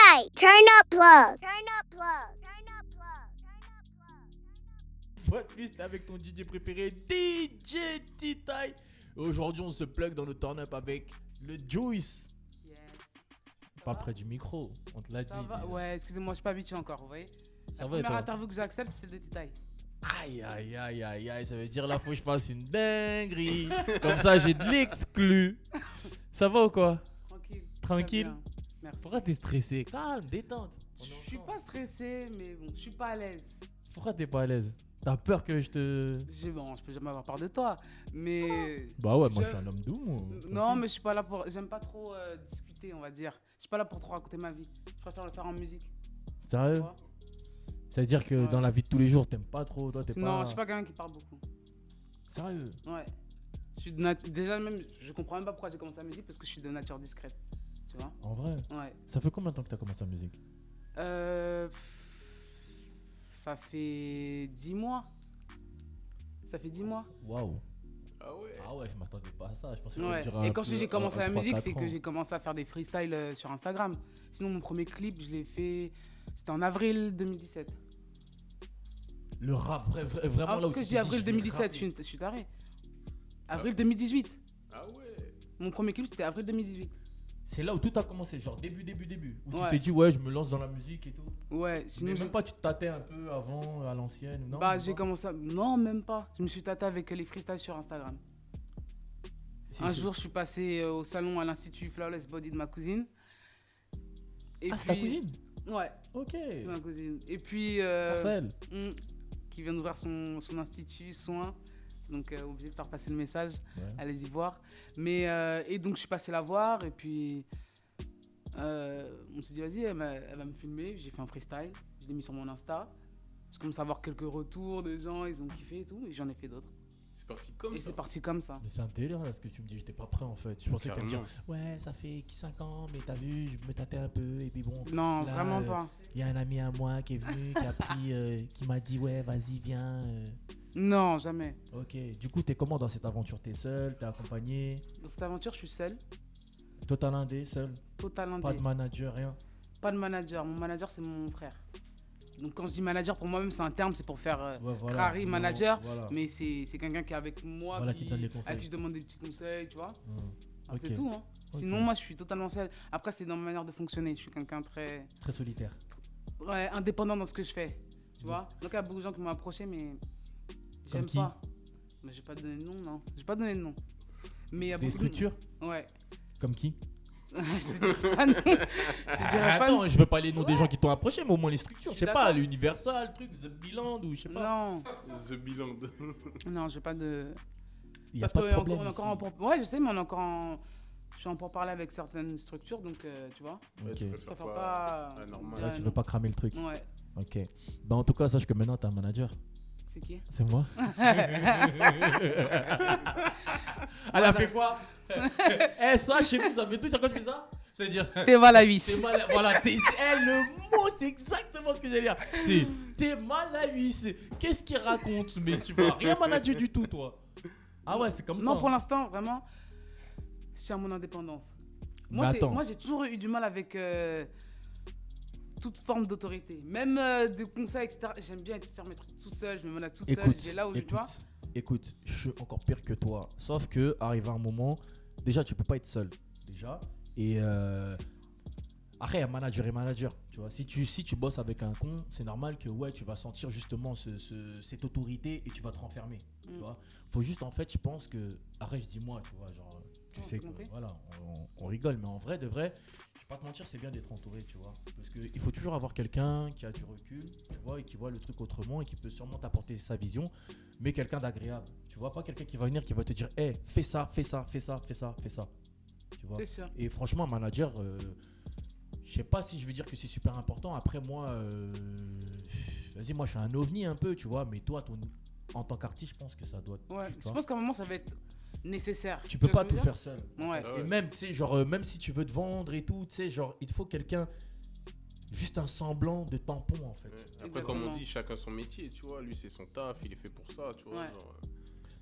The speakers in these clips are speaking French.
T-Type. Turn up plug. Turn up plug. Turn up plug. Turn up plug. Fois de plus, t'es avec ton DJ préféré, DJ T-Type. Aujourd'hui, on se plug dans le turn-up avec le Juice. Yes. Pas près du micro, on te l'a dit. Ça va? déjà. Ouais, excusez-moi, je suis pas habitué encore, vous voyez. Ça La va et première toi? interview que j'accepte, c'est celle de T-Type. Aïe, aïe, aïe, aïe, aïe, ça veut dire là, faut que je fasse une dinguerie. Comme ça, j'ai de l'exclu. Ça va ou quoi? Tranquille. Tranquille? Très bien. Merci. Pourquoi t'es stressé? Calme, détente. On est Je suis ensemble. pas stressé, mais bon, je suis pas à l'aise. Pourquoi t'es pas à l'aise? T'as peur que je te... Bon, je peux jamais avoir peur de toi, mais... Bah ouais, moi Je- je suis un homme doux, moi. Non, mais je suis pas là pour... J'aime pas trop discuter, on va dire. Je suis pas là pour trop raconter ma vie. Je préfère le faire en musique. Tu Sérieux? vois. Ça veut dire que Ouais. dans la vie de tous les jours, t'aimes pas trop, toi t'es pas... Non, je suis pas quelqu'un qui parle beaucoup. Sérieux? Ouais. Je suis déjà même, je comprends même pas pourquoi j'ai commencé la musique parce que je suis de nature discrète. Tu vois. En vrai? Ouais. Ça fait combien de temps que t'as commencé la musique? Ça fait 10 mois. Ça fait 10 mois. Waouh. Ah ouais. Ah ouais, je m'attendais pas à ça. Je pensais Ouais. que ça durait Et un quand peu- j'ai commencé un la musique, 3-4 c'est que ans. j'ai commencé à faire des freestyles sur Instagram. Sinon, mon premier clip, je l'ai fait. C'était en avril 2017. Le rap, vraiment là où que tu je t'es dis avril je vais 2017, rapper. je suis taré. Avril 2018. Ah ouais. Mon premier clip, c'était avril 2018. C'est là où tout a commencé, genre début. Où tu Ouais. t'es dit, ouais, je me lance dans la musique et tout. Ouais, sinon Mais j'ai même pas, tu te tâtais un peu avant, à l'ancienne, non? bah même j'ai pas commencé à... Non, même pas. Je me suis tâté avec les freestyles sur Instagram. Un jour, je suis passé au salon à l'Institut Flawless Body de ma cousine. Et Ah, c'est ta cousine? Ouais, Ok. c'est ma cousine. Et puis, Force à elle. qui vient d'ouvrir son institut soin. Donc, obligé de faire passer le message. Ouais. Allez-y voir. Mais, et donc, je suis passé la voir. Et puis, on s'est dit, vas-y, elle va me filmer. J'ai fait un freestyle. Je l'ai mis sur mon Insta. Je commence à avoir quelques retours des gens. Ils ont kiffé et tout. Et j'en ai fait d'autres. C'est parti comme Et ça. c'est parti comme ça. Mais c'est un délire là ce que tu me dis, j'étais pas prêt en fait. Je pensais que t'allais me dire, Carrément. ouais, ça fait 5 ans, mais t'as vu, je me tâtais un peu, et puis bon. Non, là, vraiment pas. Il y a un ami à moi qui est venu, qui a pris, qui m'a dit, ouais, vas-y, viens. Non, jamais. Ok, du coup, t'es comment dans cette aventure? T'es seul, t'es accompagné? Dans cette aventure, je suis seul. Total indé, seul? Total indé. Pas de manager, rien? Pas de manager. Mon manager, c'est mon frère. Donc, quand je dis manager, pour moi-même, c'est un terme. C'est pour faire Ouais, voilà. Crary, Non, manager. voilà. Mais c'est quelqu'un qui est avec moi, Voilà, qui te donne des conseils. à qui je demande des petits conseils, tu vois. Hmm. Alors, Ok. c'est tout. Hein. Ok. Sinon, moi, je suis totalement seul. Après, c'est dans ma manière de fonctionner. Je suis quelqu'un très Très solitaire. indépendant dans ce que je fais. Tu Ouais. vois. Donc, il y a beaucoup de gens qui m'ont approché, mais Comme j'aime qui? pas. Mais je vais pas te donner de nom, non. Je vais pas te donner de nom. Mais il y a Des beaucoup de- structures? Ouais. Comme qui? Je dirais pas non. Je dirais pas Attends, non. je veux pas les noms des gens qui t'ont approché, mais au moins les structures. Je Je suis sais pas, d'accord. l'Universal, truc, The Biland ou je sais pas. Non, The Bilan. non, je vais pas de. Il y a Parce pas de que problème. on est encore en ici. Ouais, je sais, mais on est encore en. Je suis en pourparlers avec certaines structures, donc tu vois. Ouais, Ok. tu Je préfères préfère pas. pas. Ah, normal. dire Ouais, tu non. veux pas cramer le truc. Ouais. Ok. Bah en tout cas, sache que maintenant t'as un manager. C'est qui? C'est moi. Elle a fait quoi? Eh, ça, chez nous, ça fait tout. Quand tu fais ça, c'est-à-dire. T'es mal à T'es 8. mal. Voilà, le mot, c'est exactement ce que j'allais dire. C'est t'es mal à lui. Qu'est-ce qu'il raconte? Mais tu vas rien manager du tout, toi. Ah ouais, c'est comme ça. Non, pour hein. l'instant, vraiment, je tiens à mon indépendance. Mais Moi, attends. moi j'ai toujours eu du mal avec toute forme d'autorité. Même des conseils, etc. J'aime bien faire mes trucs tout seul, je me menage tout seul. Écoute, Je vais là où je écoute, dois. écoute, je suis encore pire que toi. Sauf que, arrivé à un moment, déjà, tu peux pas être seul. Déjà. Et après, manager et manager. Tu vois, si tu bosses avec un con, c'est normal que ouais, tu vas sentir justement cette autorité et tu vas te renfermer. Tu Mm. vois, faut juste en fait, je pense que. Après, je dis moi, tu vois, genre, tu Ouais, sais j'ai que compris. voilà, on rigole, mais en vrai, de vrai, je vais pas te mentir, c'est bien d'être entouré, tu vois. Parce qu'il faut toujours avoir quelqu'un qui a du recul, tu vois, et qui voit le truc autrement et qui peut sûrement t'apporter sa vision, mais quelqu'un d'agréable. Tu vois, pas quelqu'un qui va venir, qui va te dire, hé, fais ça, fais ça, fais ça, fais ça, fais ça. Tu vois. C'est sûr. Et franchement, un manager, je sais pas si je veux dire que c'est super important. Après, moi, vas-y, moi, je suis un ovni un peu, tu vois, mais toi, en tant qu'artiste, je pense que ça doit. Ouais, tu je vois. pense qu'à un moment, ça va être nécessaire. Tu peux vois pas ce que tout je veux faire seul. dire Ouais. Ah ouais. Et même, tu sais, genre, même si tu veux te vendre et tout, tu sais, genre, il te faut quelqu'un, juste un semblant de tampon, en fait. Ouais. Après, comme on Exactement. dit, chacun son métier, tu vois. Lui, c'est son taf, il est fait pour ça, tu vois. Ouais. genre,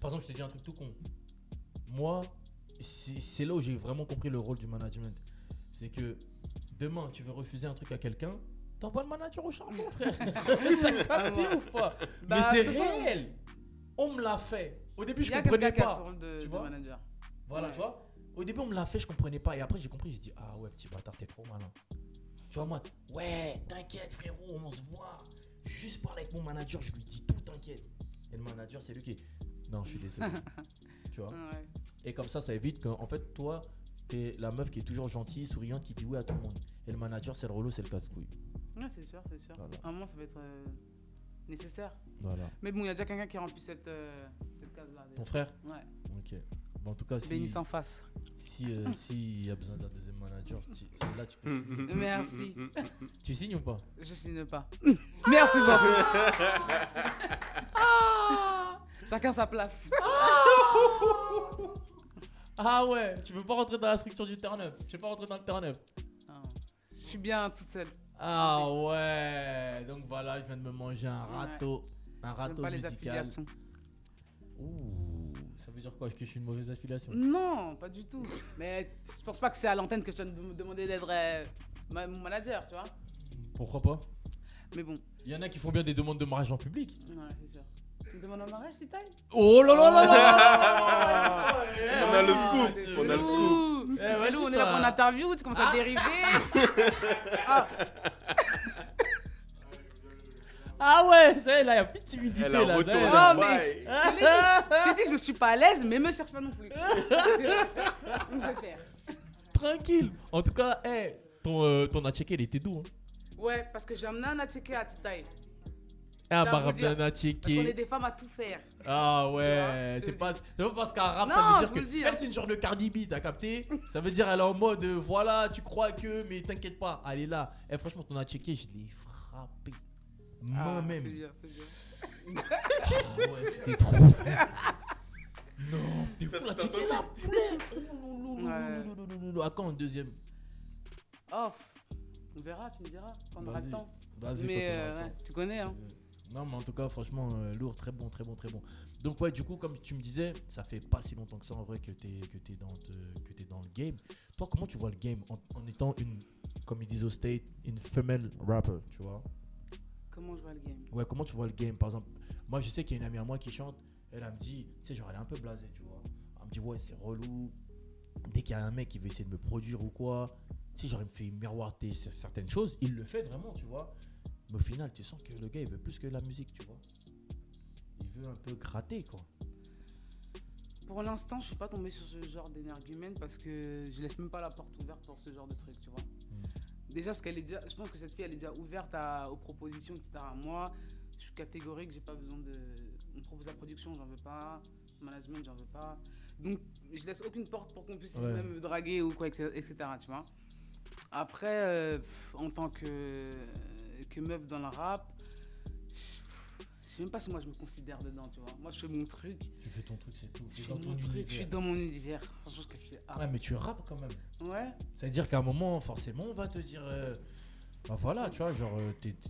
Par exemple, je t'ai dit un truc tout con. Moi, c'est là où j'ai vraiment compris le rôle du management. C'est que Demain, tu veux refuser un truc à quelqu'un, t'envoies le manager au charbon, frère. T'as capté ou pas? Mais c'est de toute façon, réel. On me l'a fait. Au début, je Il y a comprenais quelqu'un qui a ce pas. rôle de Tu vois manager. Voilà, Ouais. tu vois. Au début, on me l'a fait, je comprenais pas. Et après, j'ai compris. J'ai dit, ah ouais, petit bâtard, t'es trop malin. Tu vois, moi, ouais, t'inquiète, frérot, on se voit. Juste parler avec mon manager, je lui dis tout, t'inquiète. Et le manager, c'est lui qui. Non, je suis désolé. Tu vois. Ouais. Et comme ça évite qu'en fait, toi, t'es la meuf qui est toujours gentille, souriante, qui dit oui à tout le monde. Et le manager, c'est le relou, c'est le casse-couille. Ouais, c'est sûr, c'est sûr. Voilà. À un moment, ça va être nécessaire. Voilà. Mais bon, il y a déjà quelqu'un qui remplit cette case-là. Ton frère? Ouais. Ok. Bon, en tout cas, Béni sans face. si y a besoin d'un deuxième manager, c'est là tu peux signer. Merci. Tu signes ou pas? Je signe pas. Merci beaucoup. Chacun sa place. Ah ouais, tu veux pas rentrer dans la structure du terrain neuf? Tu veux pas rentrer dans le terrain neuf? Non. Je suis bien toute seule. Ah ouais, donc voilà, je viens de me manger un râteau. Un J'aime râteau pas les musical. affiliations. Ouh, ça veut dire quoi? Que je suis une mauvaise affiliation? Non, pas du tout. Mais je pense pas que c'est à l'antenne que je viens de me demander d'être mon manager, tu vois. Pourquoi pas? Mais bon, Il y en a qui font bien des demandes de mariage en public. ouais, c'est sûr. Tu me demandes un mariage, c'est taille? Oh là là là là! On a le scoop, c'est on a le scoop. Eh, vas-y, Jaloux, on est là toi. pour une interview, tu commences à dériver. Ah, Ah ouais, ça y est, là, il y a plus de timidité Elle a là. retourné. ça y est. Oh, mais je t'ai dit, je me suis pas à l'aise, mais me cherche pas non plus. On sait faire. Tranquille. En tout cas, ton attiqué, il était doux. Hein. Ouais, parce que j'ai amené un attiqué à Titaï. Ah, J'avoue bah, ramener dire, un Parce qu'on est attiqué. des femmes à tout faire. Ah Tu ouais, vois, c'est pas parce qu'un rap, Non, ça veut je dire vous que. le dis, Elle, hein. c'est une genre de Cardi B, t'as capté? Ça veut dire, elle est en mode, voilà, tu crois que, mais t'inquiète pas, elle est là. Eh, franchement, ton attiqué, je l'ai frappé. Ah, Moi-même. c'est bien, c'est bien. Ah ouais, c'était trop. Non, t'es fou, T'as l'attiqué, senti? là, poulet. À quand un deuxième? Oh, on verra, tu me diras quand on aura le Vas-y. temps. Vas-y, Mais quand on aura le ouais, temps. tu connais, hein. Non, mais en tout cas, franchement, lourd, très bon, très bon, très bon. Donc, ouais, du coup, comme tu me disais, ça fait pas si longtemps que ça en vrai que t'es dans le game. Toi, comment tu vois le game en étant une, comme ils disent au State, une femelle rapper, tu vois? Comment je vois le game? Ouais, comment tu vois le game? Par exemple, moi, je sais qu'il y a une amie à moi qui chante, elle me dit, tu sais, genre, elle est un peu blasée, tu vois. Elle me dit, ouais, c'est relou. Dès qu'il y a un mec qui veut essayer de me produire ou quoi, tu sais, genre, il me fait miroiter certaines choses, il le fait vraiment, tu vois. Mais au final, tu sens que le gars, il veut plus que la musique, tu vois. Il veut un peu gratter, quoi. Pour l'instant, je suis pas tombé sur ce genre d'énergumène parce que je laisse même pas la porte ouverte pour ce genre de truc, tu vois. Déjà parce qu'elle est déjà, je pense que cette fille elle est déjà ouverte aux propositions, etc. Moi, je suis catégorique, j'ai pas besoin de. On me propose la production, j'en veux pas. Management, j'en veux pas. Donc, je laisse aucune porte pour qu'on puisse Ouais. même me draguer ou quoi, etc. Tu vois. Après, en tant que meuf dans le rap, je sais même pas si moi je me considère dedans, tu vois. Moi, je fais mon truc. Tu fais ton truc, c'est tout. Je C'est fais dans ton mon truc, je suis univers. dans mon univers. Franchement, je kiffe. Ah. Ouais, mais tu rappes quand même. Ouais. Ça veut dire qu'à un moment, forcément, on va te dire. Bah voilà, tu vois, genre,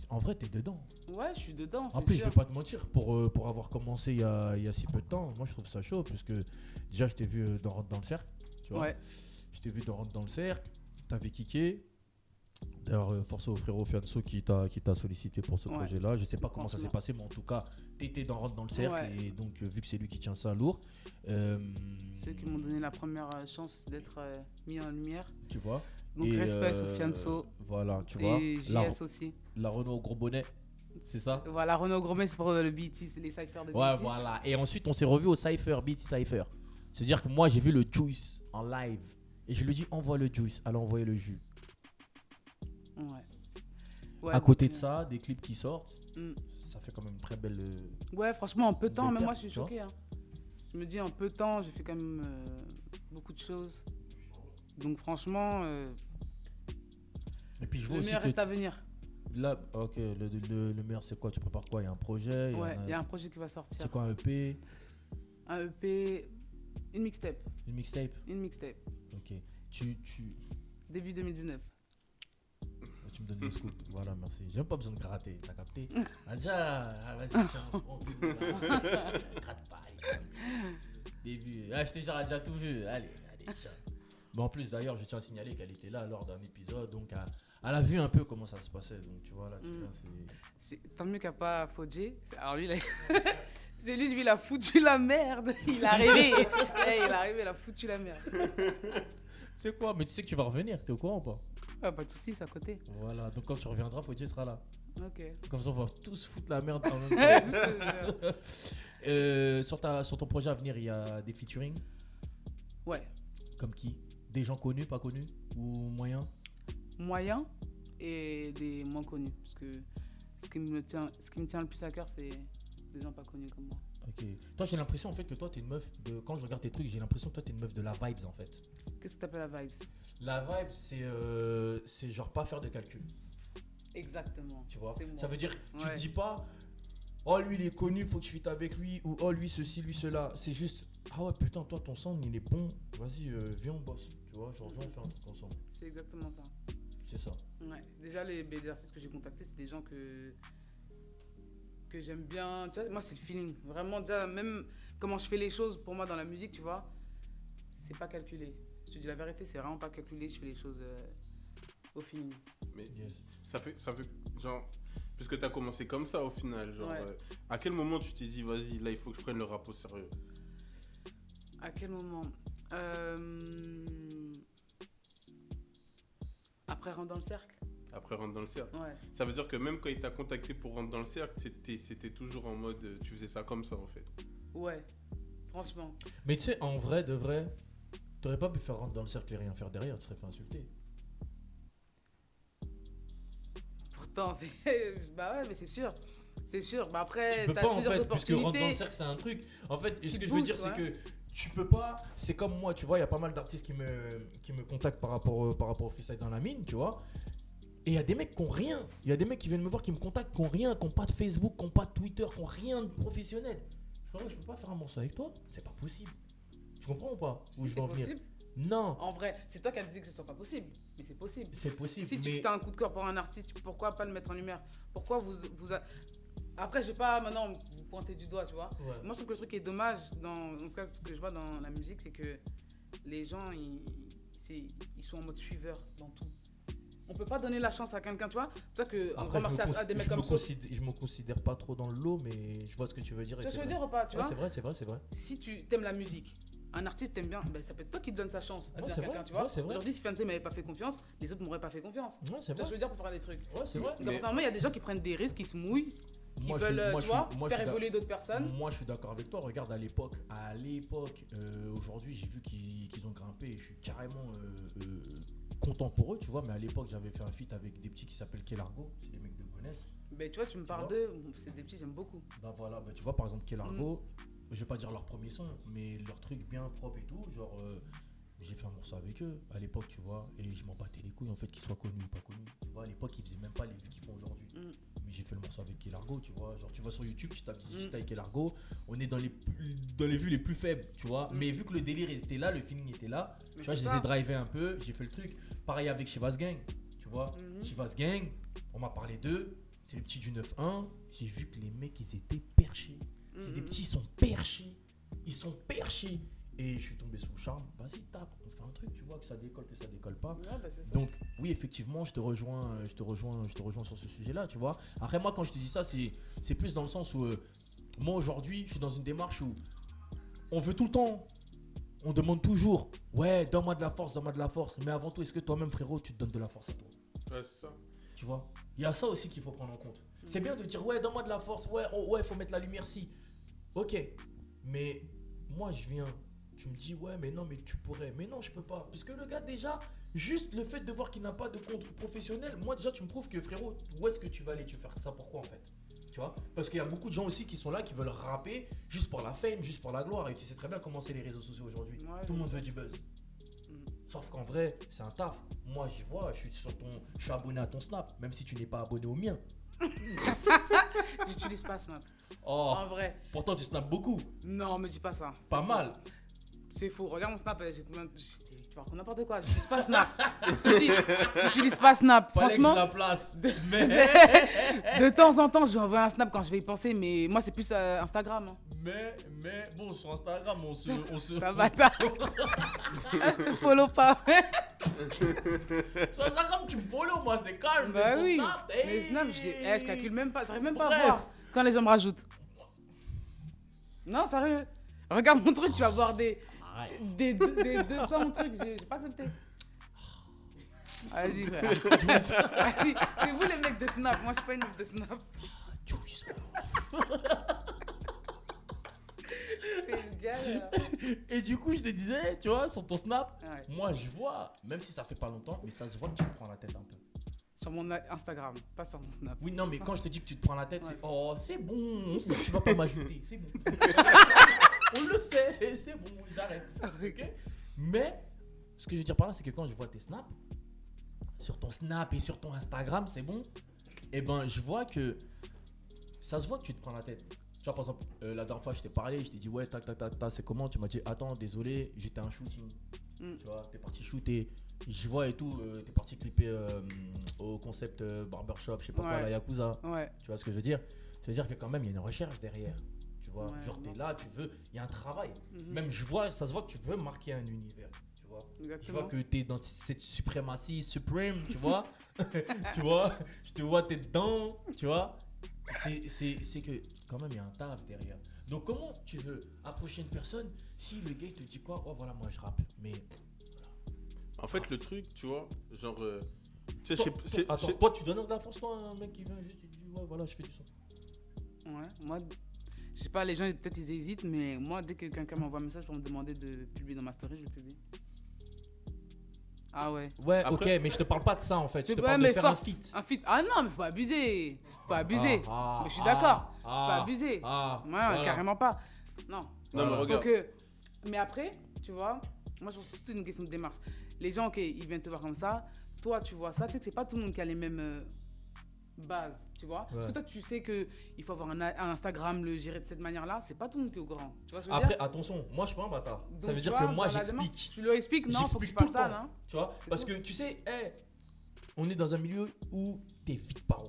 en vrai, t'es dedans. Ouais, je suis dedans. En c'est plus, sûr. je vais pas te mentir, pour avoir commencé il y a si peu de temps, moi je trouve ça chaud, puisque déjà je t'ai vu dans Rentre dans le cercle, tu vois. Ouais. Je t'ai vu dans Rentre dans le cercle, t'avais kické. D'ailleurs, force au frérot Fianso qui t'a sollicité pour ce Ouais. projet-là. Je sais pas comment ça s'est Franchement. passé, mais en tout cas, t'étais dans Rentre dans le cercle, Ouais. et donc vu que c'est lui qui tient ça lourd, Ceux qui m'ont donné la première chance d'être mis en lumière. tu vois. Donc Et, respect Sofianso Voilà, tu vois. et La, JS aussi. la Renault au gros bonnet, c'est ça? Voilà, Renaud Gromet, c'est pour le BT, c'est les cyphers de Ouais, BT. voilà. Et ensuite, on s'est revu au Cypher, BT Cypher. C'est-à-dire que moi, j'ai vu le Juice en live. Et je lui ai dit, envoie le Juice. Elle a envoyé le jus. Ouais. Ouais, À côté de donc, ça, des clips qui sortent. mm. Ça fait quand même une très belle. Ouais, franchement, en peu de temps, Belle même moi, perte, je suis tu vois. choquée. Hein. Je me dis, en peu de temps, j'ai fait quand même beaucoup de choses. Donc, franchement, Et puis, je vois le aussi meilleur que reste à venir. là, ok, le meilleur, c'est quoi? Tu prépares quoi? Il y a un projet? Ouais, il y a un projet qui va sortir. C'est quoi un EP? Un EP, une mixtape. Une mixtape? Une mixtape. Ok. Début 2019. Tu me donnes le scoop. Voilà, merci. J'ai même pas besoin de gratter. T'as capté? Ah, déjà, vas-y, tiens. Gratte pas. Allez, tiens. Début. Ah, je t'ai déjà tout vu. Allez, tiens. Mais en plus, d'ailleurs, je tiens à signaler qu'elle était là lors d'un épisode, donc elle a vu un peu comment ça se passait. Donc, tu vois, là, tu vois, Tant mieux qu'il n'y a pas Fodjé. Alors lui, c'est lui, il a foutu la merde. Il est arrivé. Il a foutu la merde. C'est quoi? Mais tu sais que tu vas revenir, t'es au courant ou pas? Ah, pas de soucis, c'est à côté. Voilà, donc quand tu reviendras, Fodjé sera là. Ok. Comme ça, on va tous foutre la merde en même Je temps. te jure. Sur ton projet à venir, il y a des featuring? Ouais. Comme qui? Des gens connus, pas connus? Ou moyens? Moyens et des moins connus. Parce que ce qui me tient le plus à cœur, c'est des gens pas connus comme moi. Ok. Toi, j'ai l'impression en fait que toi, t'es une meuf de. Quand je regarde tes trucs, j'ai l'impression que toi, t'es une meuf de la vibes en fait. Qu'est-ce que t'appelles la vibes? La vibe, c'est genre pas faire de calcul. Exactement. Tu vois? C'est moi. Ça veut dire, tu Ouais. te dis pas, oh lui il est connu, faut que je fitte avec lui, ou oh lui ceci, lui cela. C'est juste, ah ouais putain, toi ton son il est bon, vas-y, viens on bosse. Tu vois, genre viens on fait un truc ensemble. C'est exactement ça. C'est ça. Ouais. Déjà, les artistes que j'ai contactés, c'est des gens que j'aime bien. Tu vois, moi, c'est le feeling. Vraiment, déjà, même comment je fais les choses pour moi dans la musique, tu vois, c'est pas calculé. Je te dis la vérité, c'est vraiment pas calculé. Je fais les choses au feeling. Mais Yes. ça fait, genre, puisque t'as commencé comme ça au final, genre, Ouais. à quel moment tu t'es dit, vas-y, là, il faut que je prenne le rap au sérieux? À quel moment Après, rentre dans le cercle. Après rentrer dans le cercle. Ouais. Ça veut dire que même quand il t'a contacté pour rentrer dans le cercle, c'était toujours en mode, tu faisais ça comme ça en fait. Ouais. Franchement. Mais tu sais, en vrai, de vrai, t'aurais pas pu faire rentrer dans le cercle et rien faire derrière, tu serais fait insulter. Pourtant, c'est. Bah ouais, mais c'est sûr. C'est sûr. Bah après, Tu peux t'as pas en plusieurs fait, puisque rentrer dans le opportunités. cercle c'est un truc. En fait, ce Qui que je veux booste, dire c'est ouais. que tu peux pas, c'est comme moi, tu vois, il y a pas mal d'artistes qui me contactent par rapport au freestyle dans la mine, tu vois. Et il y a des mecs qui ont rien. Il y a des mecs qui viennent me voir qui me contactent, qui ont rien, qui ont pas de Facebook, qui ont pas de Twitter, qui ont rien de professionnel. Frérot, je peux pas faire un morceau avec toi, c'est pas possible. Tu comprends ou pas? Si Où je c'est veux en venir? possible. Non, En vrai, c'est toi qui as dit que ce soit pas possible. Mais c'est possible. c'est possible. Si tu mais as un coup de cœur pour un artiste, pourquoi pas le mettre en lumière? Pourquoi Après, je vais pas maintenant vous pointer du doigt, tu vois. Ouais. Moi, je trouve que le truc qui est dommage, en ce cas, ce que je vois dans la musique, c'est que les gens, ils sont en mode suiveur dans tout. On peut pas donner la chance à quelqu'un, tu vois. C'est pour ça qu'on Après, remercie à des mecs comme ça. je me considère pas trop dans le lot, mais je vois ce que tu veux dire. Tu et vois ce que c'est je veux vrai. dire ou pas, tu Ouais, vois? c'est vrai, c'est vrai, c'est vrai. Si tu aimes la musique, un artiste t'aime bien, ben ça peut être toi qui te donne sa chance à Ouais, bien c'est quelqu'un, vrai. tu vois. Ouais, c'est vrai. Aujourd'hui, si Fiancé m'avait pas fait confiance, les autres m'auraient pas fait confiance. Ouais, c'est Tu vois ce que vrai. je veux dire pour faire des trucs. Ouais, c'est vrai. Donc, apparemment, il y a des gens qui prennent des risques, qui se mouillent, qui Moi, je veulent, suis- moi, tu je vois, suis- moi, je faire suis évoluer d'autres personnes. Moi, je suis d'accord avec toi. Regarde, à l'époque, aujourd'hui, j'ai vu qu'ils ont grimpé et je suis carrément content pour eux, tu vois. Mais à l'époque, j'avais fait un feat avec des petits qui s'appellent Kelargo, c'est des mecs de Gonesse. Ben, tu vois, tu me parles vois. d'eux, c'est des petits, j'aime beaucoup. Bah voilà, bah, tu vois, par exemple, Kelargo, je vais pas dire leur premier son, mais leur truc bien propre et tout, genre. J'ai fait un morceau avec eux à l'époque, tu vois, et je m'en battais les couilles en fait qu'ils soient connus ou pas connus. Tu vois, à l'époque, ils faisaient même pas les vues qu'ils font aujourd'hui. Mais j'ai fait le morceau avec Kelargo, tu vois. Genre, tu vas sur YouTube, tu tapes Digita et Kelargo, on est dans les vues les plus faibles, tu vois. Mais vu que le délire était là, le feeling était là, Mais tu vois, c'est je les ça. ai drivés un peu, j'ai fait le truc. Pareil avec Chivas Gang, tu vois. Chivas Gang, on m'a parlé d'eux, c'est les petits du 9-1. J'ai vu que les mecs, ils étaient perchés. C'est des petits, ils sont perchés. Ils sont perchés. Et je suis tombé sous le charme. Vas-y, tac, on fait un truc, tu vois, que ça décolle pas. Ouais, ben, c'est ça. Donc, oui, effectivement, je te rejoins sur ce sujet-là, tu vois. Après, moi, quand je te dis ça, c'est plus dans le sens où, moi, aujourd'hui, je suis dans une démarche où on veut tout le temps, on demande toujours, ouais, donne-moi de la force. Mais avant tout, est-ce que toi-même, frérot, tu te donnes de la force à toi? Ouais, c'est ça. Tu vois, il y a ça aussi qu'il faut prendre en compte. C'est bien de dire, ouais, donne-moi de la force, ouais, oh, ouais, faut mettre la lumière, si. Ok, mais moi, je viens. Tu me dis, ouais, mais non, mais tu pourrais. Mais non, je peux pas. Parce que le gars, déjà, juste le fait de voir qu'il n'a pas de compte professionnel, moi, déjà, tu me prouves que, frérot, où est-ce que tu vas aller? Tu veux faire ça pourquoi, en fait? Tu vois? Parce qu'il y a beaucoup de gens aussi qui sont là, qui veulent rapper juste pour la fame, juste pour la gloire. Et tu sais très bien comment c'est les réseaux sociaux aujourd'hui. Ouais, Tout le monde bien veut du buzz. Sauf qu'en vrai, c'est un taf. Moi, j'y vois, je suis abonné à ton Snap, même si tu n'es pas abonné au mien. J'utilise pas Snap. Oh, En vrai. pourtant, tu snaps beaucoup. Non, me dis pas ça. Pas C'est mal. faux. C'est faux. Regarde mon Snap, j'ai combien. Tu tu racontes n'importe quoi. J'utilise pas Snap. Je te dis, j'utilise pas Snap. Fallait Franchement, que je la place. Mais, de temps en temps, je vais envoyer un Snap quand je vais y penser, mais moi, c'est plus Instagram. Hein. mais, bon, sur Instagram, on se. Ça bâtard. Ah, je te follow pas. Sur Instagram, tu me follow, moi, c'est calme. Bah mais sur oui. Snap, Mais Snap, je calcule même pas. J'arrive même pas Bref. à voir quand les gens me rajoutent. Non, sérieux. Regarde mon truc, tu vas voir des 200 trucs. J'ai pas accepté. Vas-y, frère. Vas-y. C'est vous les mecs de Snap. Moi, je suis pas une meuf de Snap. C'est une galère. Et du coup, je te disais, tu vois, sur ton Snap, Ouais. moi, je vois, même si ça fait pas longtemps, mais ça se voit que tu te prends la tête un peu. Sur mon Instagram, pas sur mon Snap. Oui, non, mais quand je te dis que tu te prends la tête, Ouais. c'est oh, c'est bon, on sait que tu vas pas m'ajouter, c'est bon. On le sait, c'est bon, j'arrête. Ok. Mais ce que je veux dire par là, c'est que quand je vois tes snaps, sur ton Snap et sur ton Instagram, c'est bon, et ben je vois que ça se voit que tu te prends la tête. Tu vois, par exemple, la dernière fois, je t'ai parlé, je t'ai dit, ouais, tac, c'est comment? Tu m'as dit, attends, désolé, j'étais un shooting. Tu vois, t'es parti shooter. Je vois et tout, t'es parti clipper au concept barbershop, je sais pas quoi, Ouais. la Yakuza. Ouais. Tu vois ce que je veux dire? Ça veut dire que quand même, il y a une recherche derrière. Tu vois, Ouais, genre, t'es non. là, tu veux, il y a un travail. Mhm. Même, ça se voit que tu veux marquer un univers. Tu vois? Je Exactement. vois que t'es dans cette suprématie suprême, tu vois? Tu vois? Je te vois, t'es dedans, tu vois? C'est que quand même, il y a un taf derrière. Donc, comment tu veux approcher une personne si le gars il te dit quoi? Oh, voilà, moi je rappe. Mais. En fait, le truc, tu vois, genre. Tu sais, Attends, toi, tu donnes de la force, toi, à un mec qui vient juste et dit, ouais, voilà, je fais du son. Ouais, moi, je sais pas, les gens peut-être ils hésitent, mais moi, dès que quelqu'un m'envoie un message pour me demander de publier dans ma story, je le publie. Ah ouais. Ouais, Après- ok, mais je te parle pas de ça en fait. Je te Ouais, parle de mais faire un force. feat. Un feat. Ah non, mais faut pas abuser. Faut pas abuser. Ah, Mais je suis d'accord. Faut ah, pas abuser. Ouais, voilà. carrément pas. Non. Non, mais Voilà. Faut regarde. que... Mais après, tu vois, moi, je pense que c'est toute une question de démarche. Les gens, ok, ils viennent te voir comme ça. Toi, tu vois ça. Tu sais que c'est pas tout le monde qui a les mêmes bases, tu vois. Parce que Ouais. toi, tu sais qu'il faut avoir un Instagram, le gérer de cette manière-là. C'est pas tout le monde qui est au courant. Tu vois ce que je veux Après, dire? attention, moi je suis pas un bâtard. Donc, Ça veut tu dire vois, que moi dans la démarche, j'explique. Tu leur expliques, non, faut que tu J'explique tout fasses le ça, temps. non? Tu vois, parce que tu sais, on est dans un milieu où t'es vite paro.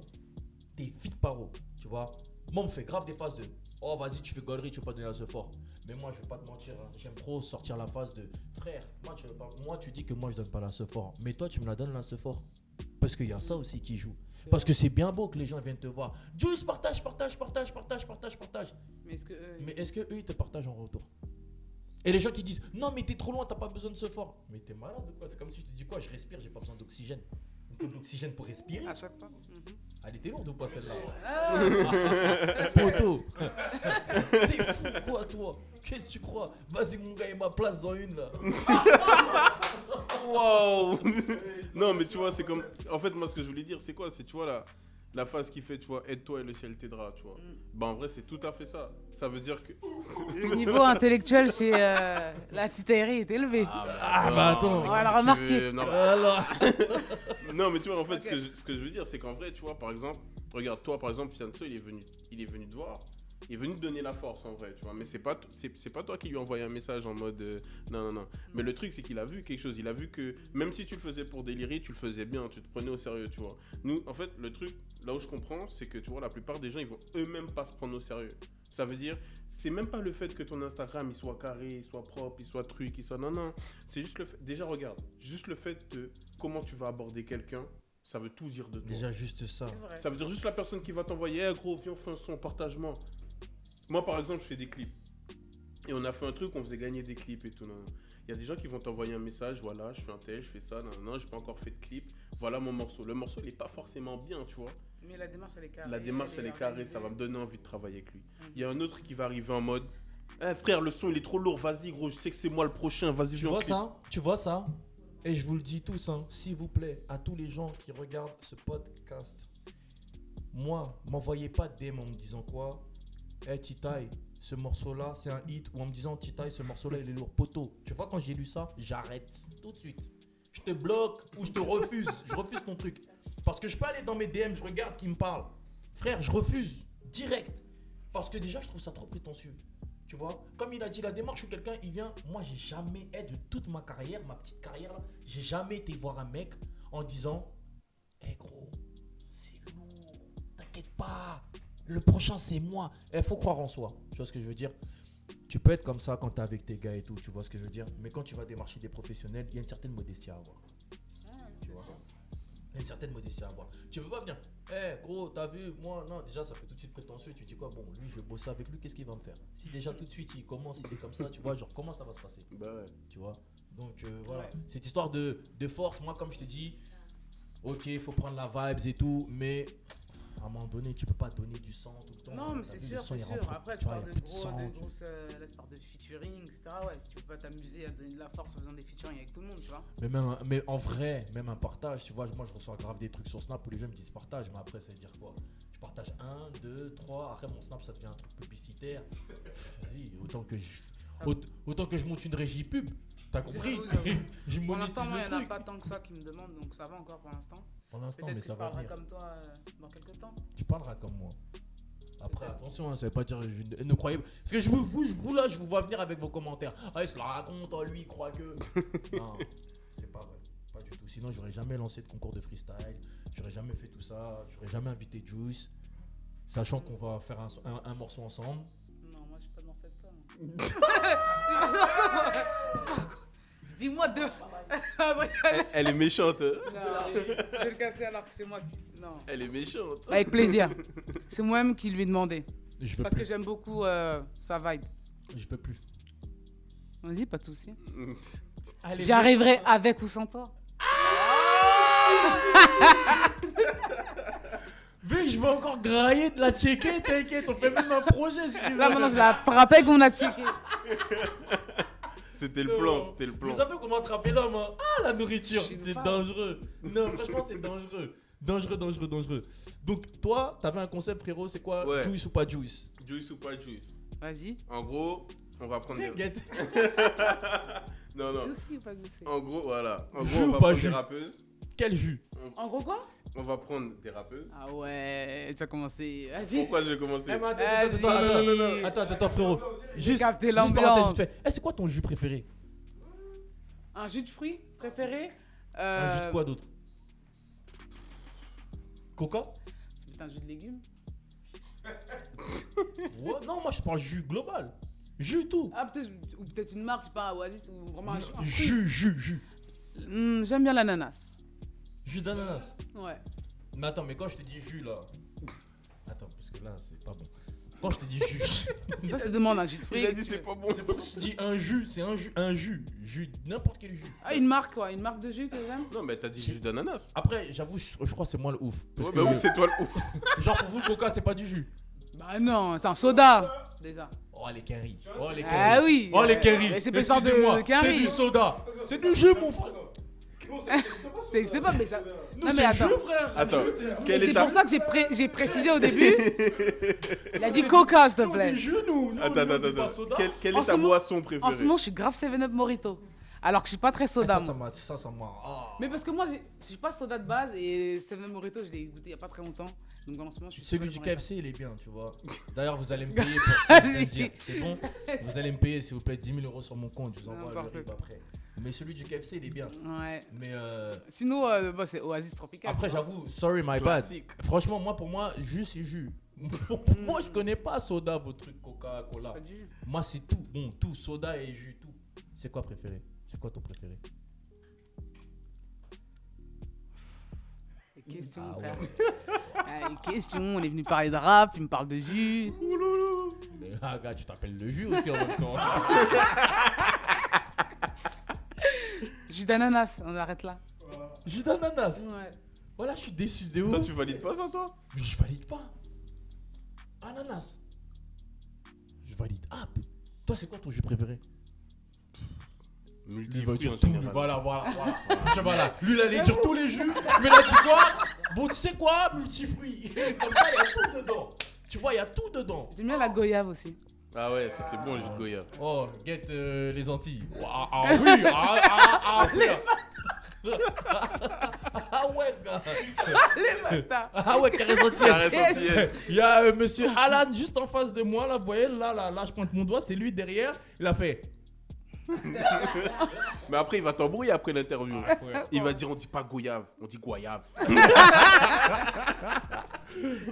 T'es vite paro, tu vois. Moi, on me fait grave des phases de oh, vas-y, tu fais gaulerie, tu veux pas donner à ce fort. Mais moi, je vais pas te mentir, hein, j'aime trop sortir la phase de frère. Moi, tu dis que moi, je donne pas la ce fort. Mais toi, tu me la donnes la ce fort. Parce qu'il y a ça aussi qui joue. Parce que c'est bien beau que les gens viennent te voir. Juice, partage. Mais est-ce que. Mais est-ce que eux ils te partagent en retour? Et les gens qui disent non mais t'es trop loin, t'as pas besoin de ce fort. Mais t'es malade ou quoi? C'est comme si je te dis quoi? Je respire, j'ai pas besoin d'oxygène. Il me faut de l'oxygène pour respirer. À chaque fois. Mhm. Elle était lourde ou pas celle-là? Ah, Poto. T'es fou quoi toi? Qu'est-ce que tu crois? Vas-y mon gars, il m'a place dans une là. Wow. Non, mais tu vois, c'est comme. En fait, moi, ce que je voulais dire, c'est quoi? C'est, tu vois, la phase qui fait, tu vois, aide-toi et le ciel t'aidera, tu vois. Bah, en vrai, c'est tout à fait ça. Ça veut dire que. le niveau intellectuel chez la titaillerie est élevé. bah, attends. On va le remarquer. Non, Alors. non, mais tu vois, en fait, Ok. ce que je veux dire, c'est qu'en vrai, tu vois, par exemple, regarde, toi, par exemple, Fianso, il est venu te voir. Il est venu te donner la force en vrai, tu vois. Mais c'est pas toi qui lui as envoyé un message en mode non. Mais le truc, c'est qu'il a vu quelque chose. Il a vu que même si tu le faisais pour délirer, tu le faisais bien, tu te prenais au sérieux, tu vois. Nous, en fait, le truc, là où je comprends, c'est que tu vois, la plupart des gens, ils vont eux-mêmes pas se prendre au sérieux. Ça veut dire, c'est même pas le fait que ton Instagram, il soit carré, il soit propre, il soit truc, il soit. Non. C'est juste le fait. Déjà, regarde, juste le fait de comment tu vas aborder quelqu'un, ça veut tout dire de toi. Déjà juste ça. C'est vrai. Ça veut dire juste la personne qui va t'envoyer, hey, gros, viens, on fait un son, partage-moi. Moi, par exemple, je fais des clips. Et on a fait un truc, on faisait gagner des clips et tout. Non. Il y a des gens qui vont t'envoyer un message, voilà, je fais un tel, je fais ça, non, j'ai pas encore fait de clip. Voilà mon morceau. Le morceau, il est pas forcément bien, tu vois. Mais la démarche, elle est carrée. La démarche, elle est carrée, organisée. ça va me donner envie de travailler avec lui. Il y a un autre qui va arriver en mode, eh, frère, le son, il est trop lourd, vas-y, gros, je sais que c'est moi le prochain, vas-y, Tu viens, on vois clip. ça? Tu vois ça? Et je vous le dis tous, hein, s'il vous plaît, à tous les gens qui regardent ce podcast, moi, m'envoyez pas de DM en me disant quoi? Hey Titaï, ce morceau-là, c'est un hit. Ou en me disant Titaï, ce morceau-là, il est lourd. Poto, tu vois, quand j'ai lu ça, j'arrête tout de suite. Je te bloque ou je te refuse. Je refuse ton truc. Parce que je peux aller dans mes DM, je regarde qui me parle. Frère, je refuse. Direct. Parce que déjà, je trouve ça trop prétentieux. Tu vois, comme il a dit la démarche où quelqu'un il vient, moi j'ai jamais, de toute ma carrière, ma petite carrière là, j'ai jamais été voir un mec en disant hé gros, c'est lourd, t'inquiète pas, le prochain c'est moi. Faut croire en soi, tu vois ce que je veux dire. Tu peux être comme ça quand t'es avec tes gars et tout, tu vois ce que je veux dire. Mais quand tu vas démarcher des professionnels, il y a une certaine modestie à avoir. Tu vois. Il y a une certaine modestie à avoir. Tu peux pas venir, gros, t'as vu, moi, non, déjà ça fait tout de suite prétentieux. Tu dis quoi, bon, lui, je vais bosser avec lui, qu'est-ce qu'il va me faire? Si déjà tout de suite il commence, il est comme ça, tu vois, genre, comment ça va se passer? Bah ouais. Tu vois. Donc voilà, Ouais. cette histoire de force, moi, comme je te dis, ok, il faut prendre la vibes et tout, mais à un moment donné, tu peux pas donner du sang tout le temps. Non, mais T'as c'est vu, sûr, le sang, c'est il sûr. rentre, Après, tu tu vois, parles il y a de plus de gros, sang, de tu- grosses, là, tu parles de featuring, etc. Ouais, tu peux pas t'amuser à donner de la force en faisant des featuring avec tout le monde, tu vois. Mais en vrai, même un partage, tu vois, moi je reçois grave des trucs sur Snap où les gens me disent partage, mais après ça veut dire quoi? Je partage 1, 2, 3, après mon Snap ça devient un truc publicitaire. Vas-y, autant que je monte une régie pub, t'as compris? J'avoue. Je Pour monétise l'instant, moi, le il n'y en a truc. pas tant que ça qui me demandent, donc ça va encore pour l'instant. Pour l'instant, Peut-être mais que ça je va parlerai venir. comme toi dans quelques temps. Tu parleras comme moi. Après, Peut-être. attention, hein, ça veut pas dire. Ne croyez pas. Parce que je vous là, je vous vois venir avec vos commentaires. Ah, il se la raconte, oh, lui, il croit que. Non, c'est pas vrai. Pas du tout. Sinon, j'aurais jamais lancé de concours de freestyle. J'aurais jamais fait tout ça. J'aurais jamais invité Juice. Sachant qu'on va faire un morceau ensemble. Non, moi, je suis pas dans cette toi. Je suis pas dans ça, moi. C'est pas quoi. Dis-moi deux. Elle est méchante. Hein. Non, je vais le casser alors que c'est moi qui. Non. Elle est méchante. Avec plaisir. C'est moi-même qui lui ai demandé. Je veux Parce que plus. j'aime beaucoup sa vibe. Je peux plus. Vas-y, pas de soucis. Allez, J'arriverai avec ou sans toi. mais je vais encore grailler de la checker, t'inquiète. On fait même un projet si tu veux. Là, maintenant, je l'ai attrapé qu'on a checké. C'était le plan, c'était le plan. Vous savez comment attraper l'homme, hein? Ah, la nourriture, Je sais c'est pas. dangereux. Non, franchement, c'est dangereux. Dangereux. Donc, toi, t'avais un concept, frérot, c'est quoi? Ouais. Juice ou pas juice? Juice ou pas juice? Vas-y. En gros, on va prendre des... Get. Non, non. Juicy ou pas juicy? En gros, voilà. En Jus gros, on ou va pas prendre jus? des rappeuses. Quel jus? En gros, quoi? On va prendre des rappeuses. Ah ouais, tu as commencé. Vas-y. Pourquoi je vais commencer? Eh, mais Vas-y. attends, frérot. Juste capté parenthèse, l'ambiance. vite fait. C'est quoi ton jus préféré? Un jus de fruits préféré? Un jus de quoi d'autre? Coca? C'est peut-être un jus de légumes. Ouais, non, moi je parle jus global. Jus tout. Ah, peut-être, ou peut-être une marque, c'est pas un Oasis ou vraiment un jus. un fruit. Jus. J'aime bien l'ananas. Jus d'ananas. Ouais. Mais attends, mais quand je te dis jus là. Attends, parce que là c'est pas bon. Quand je te dis jus. Ça, je te demande un jus de fruits. Il a dit c'est pas bon. C'est pour ça que je te dis un jus, c'est un jus. Jus, n'importe quel jus. Ah, une marque, quoi. Une marque de jus que j'aime. Non, mais t'as dit jus d'ananas. Après, j'avoue, je crois que c'est moi le ouf. Parce Ouais, que, bah oui, c'est toi le ouf. genre pour vous, Coca, c'est pas du jus. Bah non, c'est un soda. Déjà. Oh les Kerry. Oh les Kerry. Ah oui. Oh les Kerry. Mais c'est pas sorte de Excusez-moi, Kerry. c'est du soda. C'est du jus, mon frère. C'est pas, mais ça. Nous, Non, c'est mais le jus, attends. frère. Attends, Nous, c'est- quel C'est est ta... pour ça que j'ai précisé au début. Il a dit Coca, s'il te nous, plaît. du jus, nous. Nous, Attends, nous, on dit pas attends. soda. Quelle En est ce ta moment- boisson En ce préférée? moment, je suis grave 7-Up Morito. Alors que je suis pas très soda, Ah, moi. ça m'a. Oh. Mais parce que moi, je suis pas soda de base et 7-Up Morito, je l'ai goûté il y a pas très longtemps. Donc en ce moment, je suis Celui super du Morito. KFC, il est bien, tu vois. D'ailleurs, vous allez me payer pour ce que je viens de Vas-y. dire. C'est bon. Vous allez me payer, s'il vous plaît, 10 000 € sur mon compte. Je vous envoie le N'importe RIB quoi. après. Mais celui du KFC, il est bien. Ouais. Mais Sinon, bah, c'est Oasis Tropical. après, tu vois. j'avoue, sorry, my bad. Classique. Franchement, pour moi, jus, c'est jus. Pour moi, je connais pas soda, vos trucs Coca-Cola. Pas du jus. Moi, c'est tout. Bon, tout, soda et jus, tout. C'est quoi préféré? C'est quoi ton préféré? Les questions, Ah frère. ouais. Ah, les questions, on est venu parler de rap, il me parle de jus. Mais ah, gars, tu t'appelles le jus aussi en même temps. Jus d'ananas, on arrête là. Jus d'ananas. Ouais. Voilà, je suis déçu de Toi, ouf. tu valides pas ça, toi? Mais je valide pas. Ananas. Je valide. Ah, toi, c'est quoi ton jus préféré? Lui, il va Multifruits dire en tout. général. Voilà. Je vois là. Lui, il allait dire tous les jus. Mais là, tu quoi? Bon, tu sais quoi? Multifruits. Comme ça, il y a tout dedans. Tu vois, il y a tout dedans. J'aime bien la goyave aussi. Ah ouais, ça c'est bon le jus de Goya. Oh, get les Antilles. Ah oui, frère. Ah ouais, gars. Les bâtards. Ah ouais, carré senti Carré yes. senti yes. Il y a monsieur Alan juste en face de moi, là, vous voyez, là, je pointe mon doigt, c'est lui derrière. Il a fait. Mais après, il va t'embrouiller après l'interview. ouais. Il va dire on dit pas goyave, on dit goyave.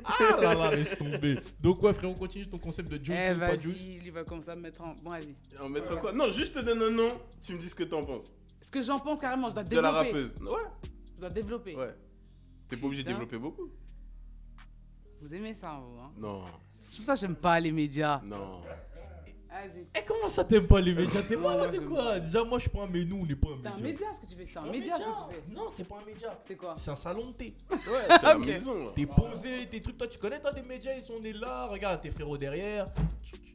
Ah là là, laisse tomber. Donc, ouais, frère, on continue ton concept de juice ou pas juice. Vas-y, il va commencer à me mettre en. Bon, vas-y. On mettra quoi? Non, juste te donne un nom, tu me dis ce que t'en penses. Ce que j'en pense carrément, je dois De développer. la rappeuse. Ouais, Je dois développer. ouais. T'es pas obligé de Putain. développer beaucoup. Vous aimez ça, vous, hein? Non, C'est pour ça que j'aime pas les médias. non. Vas-y. Eh, comment ça t'aimes pas les médias? T'es Non, malade moi, ou j'aime quoi? Déjà, moi, je suis pas un média, on n'est pas un T'es un média. média, ce que tu fais. C'est un Un média, ce que tu fais. Non, c'est pas un média. C'est quoi? C'est un salon de thé. Ouais, c'est la Ok. maison. Là. T'es posé, tes trucs, toi tu connais toi des médias, ils sont nés là, regarde tes frérots derrière.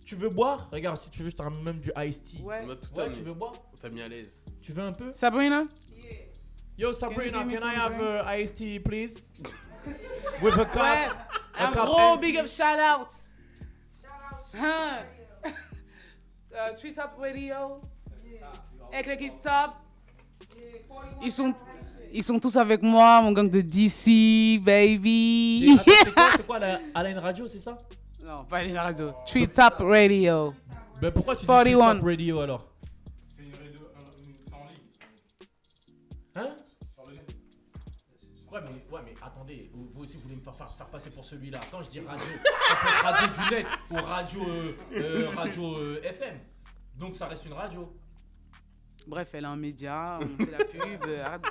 Tu veux boire? Regarde, si tu veux, je te ramène même du iced tea. Ouais. On a tout Ouais, amené. tu veux boire? On t'a mis à l'aise. Tu veux un peu? Sabrina? Yo Sabrina, Can you give me can I some have a iced tea please? With a cup. Ouais. a Un cup gros empty. big up shout out. Hein? Tree Top Radio. Eclectic Top. Ils sont tous avec moi, mon gang de DC, baby. Attends, c'est quoi Alain Radio, c'est ça? Non, pas les radio. Tree Top Radio. Ben pourquoi tu dis 41. Top Radio alors? C'est une radio, c'est en ligne. Hein? Sur le net. Ouais mais attendez, vous aussi vous voulez me faire passer pour celui-là. Quand je dis radio, ça peut être radio du net ou radio FM. Donc ça reste une radio. Bref, elle a un média, on fait la pub, arrête de...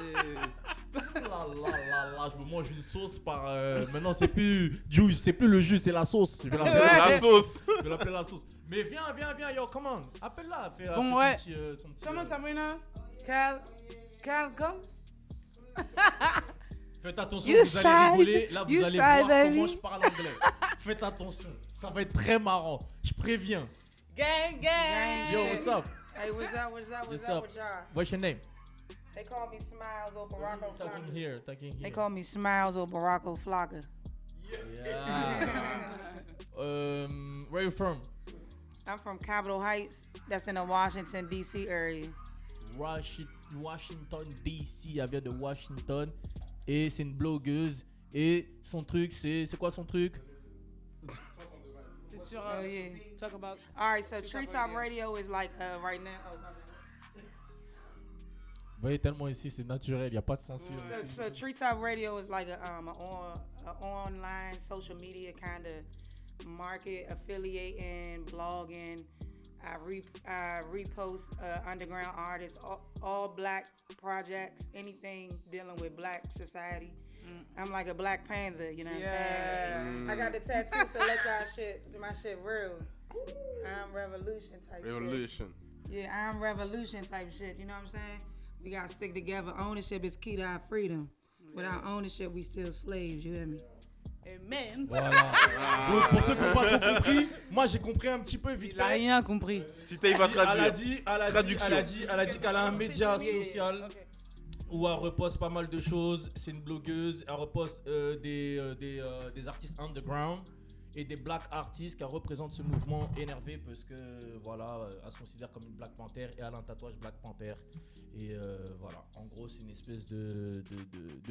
Je me mange une sauce par... maintenant c'est plus juice, c'est plus le jus, c'est la sauce. Je vais l'appeler La sauce. je vais l'appeler la sauce. Mais viens, yo, come on. Appelle-la, fais Bon, fais ouais. son petit, Comment Sabrina? Cal, come? Faites attention, You vous allez shy, rigoler. Là, vous you allez shy, voir baby. comment je parle anglais. Faites attention, ça va être très marrant. Je préviens. Gang, gang. Yo, what's up? Hey, what's up? What's What's up? up with y'all? What's your name? They call me Smiles or Barack Talking O'Flocka. here, talking here. They call me Smiles or Barack O'Flocka. Yeah. Where you from? I'm from Capitol Heights. That's in the Washington, D.C. area. Washington DC, elle vient de Washington et c'est une blogueuse et son truc c'est quoi son truc? C'est sur... Oh, yeah. Talk about... All right, so Treetop Treetop Radio. Radio is like right now. Oh, my bad. Vous voyez tellement ici c'est naturel, il n'y a pas de censure. So Treetop Radio is like a online social media kind of market, affiliating, blogging. I repost underground artists, all black projects, anything dealing with black society. I'm like a Black Panther, you know what I'm saying? I got the tattoo, so let y'all my shit real. I'm revolution type shit. Revolution. Yeah, I'm revolution type shit, you know what I'm saying? We gotta stick together. Ownership is key to our freedom. Without ownership, we still slaves, you hear me? Amen. Voilà. Donc pour ceux qui n'ont pas trop compris, moi j'ai compris un petit peu vite Il a fait. rien compris. Tita, il va traduire. Elle a dit qu'elle a un média social Ok. où elle reposte pas mal de choses. C'est une blogueuse, elle reposte des artistes underground et des black artists qui représentent ce mouvement énervé parce que voilà, elle se considère comme une Black Panther et elle a un tatouage Black Panther. Et voilà, en gros c'est une espèce de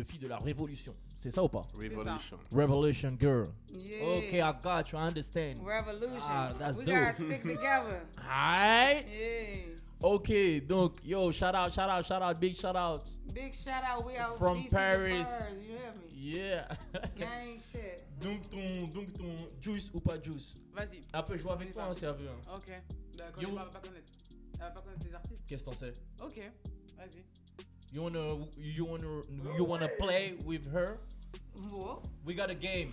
fille de la révolution. C'est ça ou pas? Revolution. Revolution girl. Yeah. Okay, I got you, I understand. Revolution. Ah, that's we dope. gotta stick together. Alright. Yeah. Ok, donc yo, shout out, big shout out. Big shout out, we out From DC Paris. Paris, you hear me? Yeah. Gang shit. donc ton juice ou pas juice? Vas-y. Elle peut jouer avec toi hein, si elle veut. Hein. Ok. D'accord, Yo. elle va pas connaître. Elle va pas connaître les artistes. Qu'est-ce que t'en sais? Ok. Vas-y. You wanna play with her? What? We got a game.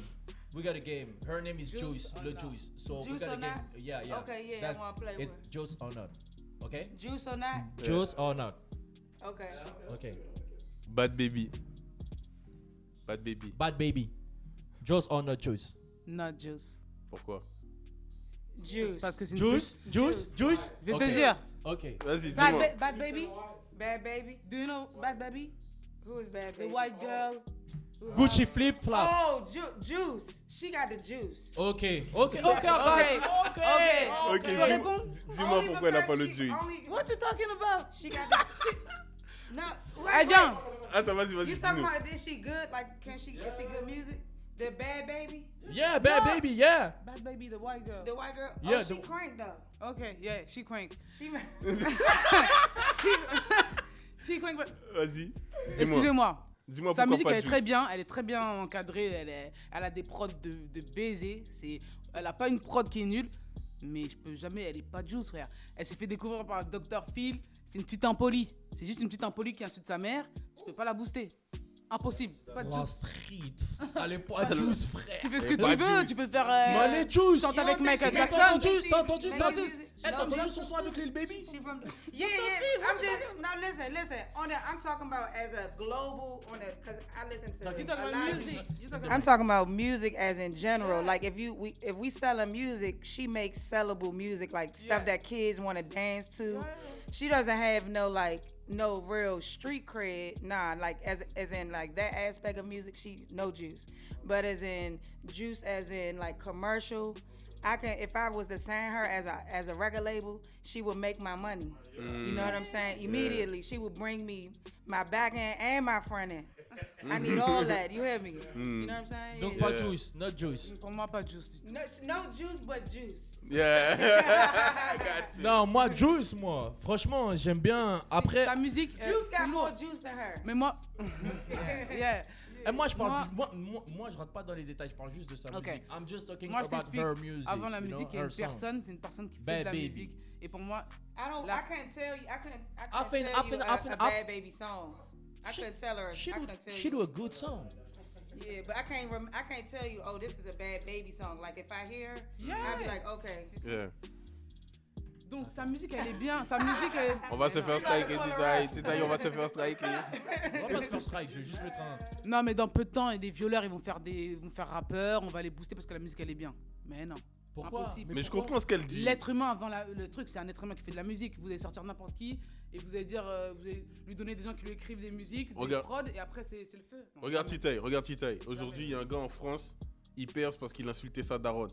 Her name is Juice Juice, or Le not? Juice. So we Juice got a or game. not? Yeah. Okay, yeah, I wanna play It's with. Juice or not. Okay? Juice or not? Juice or not. Okay. Okay. Bad baby. Bad baby. Bad baby. Juice or not juice? Not juice. Pourquoi? Juice. Parce que c'est une Juice? Juice. Juice? Je vais Ok. te dire. Ok. Vas-y, Bad, dis-moi. Bad Baby. Bad baby? Do you know Bad Baby? Who is bad The baby? white girl. Gucci flip flop. Oh, Juice. She got the juice. Ok. Ok. Ok, Tu veux répondre? dis-moi pourquoi elle n'a pas le juice. What you talking about? She got the No, Allez, viens. Attends, vas-y, You vas-y, talking dis-nous. about is she good? Like, is she good music? The Bad Baby, Yeah, bad No. baby, yeah. Bad baby, the white girl. the white girl. Yeah, oh, she the- cranked though. Okay, yeah, she crank. She. She crank, but... Vas-y. Dis-moi. Excusez-moi. Dis-moi Sa pourquoi musique, pas elle est très Juice. bien, elle est très bien encadrée, elle a des prods de baiser. Elle a pas une prod qui est nulle, mais je peux jamais, elle est pas Juice, frère. Elle s'est fait découvrir par Dr. Phil, c'est une petite impolie. C'est juste une petite impolie qui insulte sa mère, tu peux pas la booster. Impossible, pas de La Juice. street. Allez, pas Juice, frère. Tu fais ce que Pas tu veux, Juice. tu peux faire. Mais allez, Juice. Chante You avec don't Michael think she Jackson. got- she- T'as entendu, make t'as entendu, music? t'as No, entendu no. son son avec Lil Baby? She from yeah. I'm just no listen. On the I'm talking about as a global on the because I listen to You a talking lot about of music? people. You talking I'm talking about music as in general. Like if we selling music, she makes sellable music like stuff Yeah. that kids want to dance to. Yeah. She doesn't have no real street cred. Nah, like as in like that aspect of music, she no juice. But as in juice as in like commercial, I can if I was to sign her as a record label, she would make my money. You know what I'm saying? Immediately, she would bring me my back end and my front end. I need all that. You hear me? You know what I'm saying? Donc Yeah. pas Yeah. Juice, not Juice. Pour moi, pas Juice. No juice but juice. Yeah. I got you. Non, moi Juice, moi. Franchement, j'aime bien. Après, Sa musique, Juice c'est got more lourd. juice than her. Mais moi. Yeah. moi je parle, Moi- moi je rentre pas dans les détails, je parle juste de sa Ok. musique. I'm just talking Moi, je about t'explique. her music. Avant la you know, musique, il y a her une song. personne, c'est une personne qui fait Bad de la Baby. musique. Et pour moi, I can't tell you. I couldn't I tell you a Bad Baby song. I She- couldn't tell her. She I do, couldn't tell she you. do a good song. Yeah, but I can't tell you. Oh, this is a Bad Baby song. Like if I hear, her, I'd be Yeah. like, okay. Yeah. donc sa musique, elle est bien. Sa musique, elle... On va se faire striker, Titaï, on va se faire striker. On va pas se faire strike, je vais juste mettre un. Non, mais dans peu de temps, et des violeurs, ils vont faire rappeur, on va les booster parce que la musique, elle est bien. Mais non. Pourquoi? Impossible. Mais je pourquoi? comprends ce qu'elle dit. L'être humain avant le truc, c'est un être humain qui fait de la musique. Vous allez sortir n'importe qui et vous allez dire, vous allez lui donner des gens qui lui écrivent des musiques, des Regarde. prods et après c'est le feu. Non, Regarde jamais. Titaï. Aujourd'hui, il y a un gars en France, il perce parce qu'il insultait sa daronne.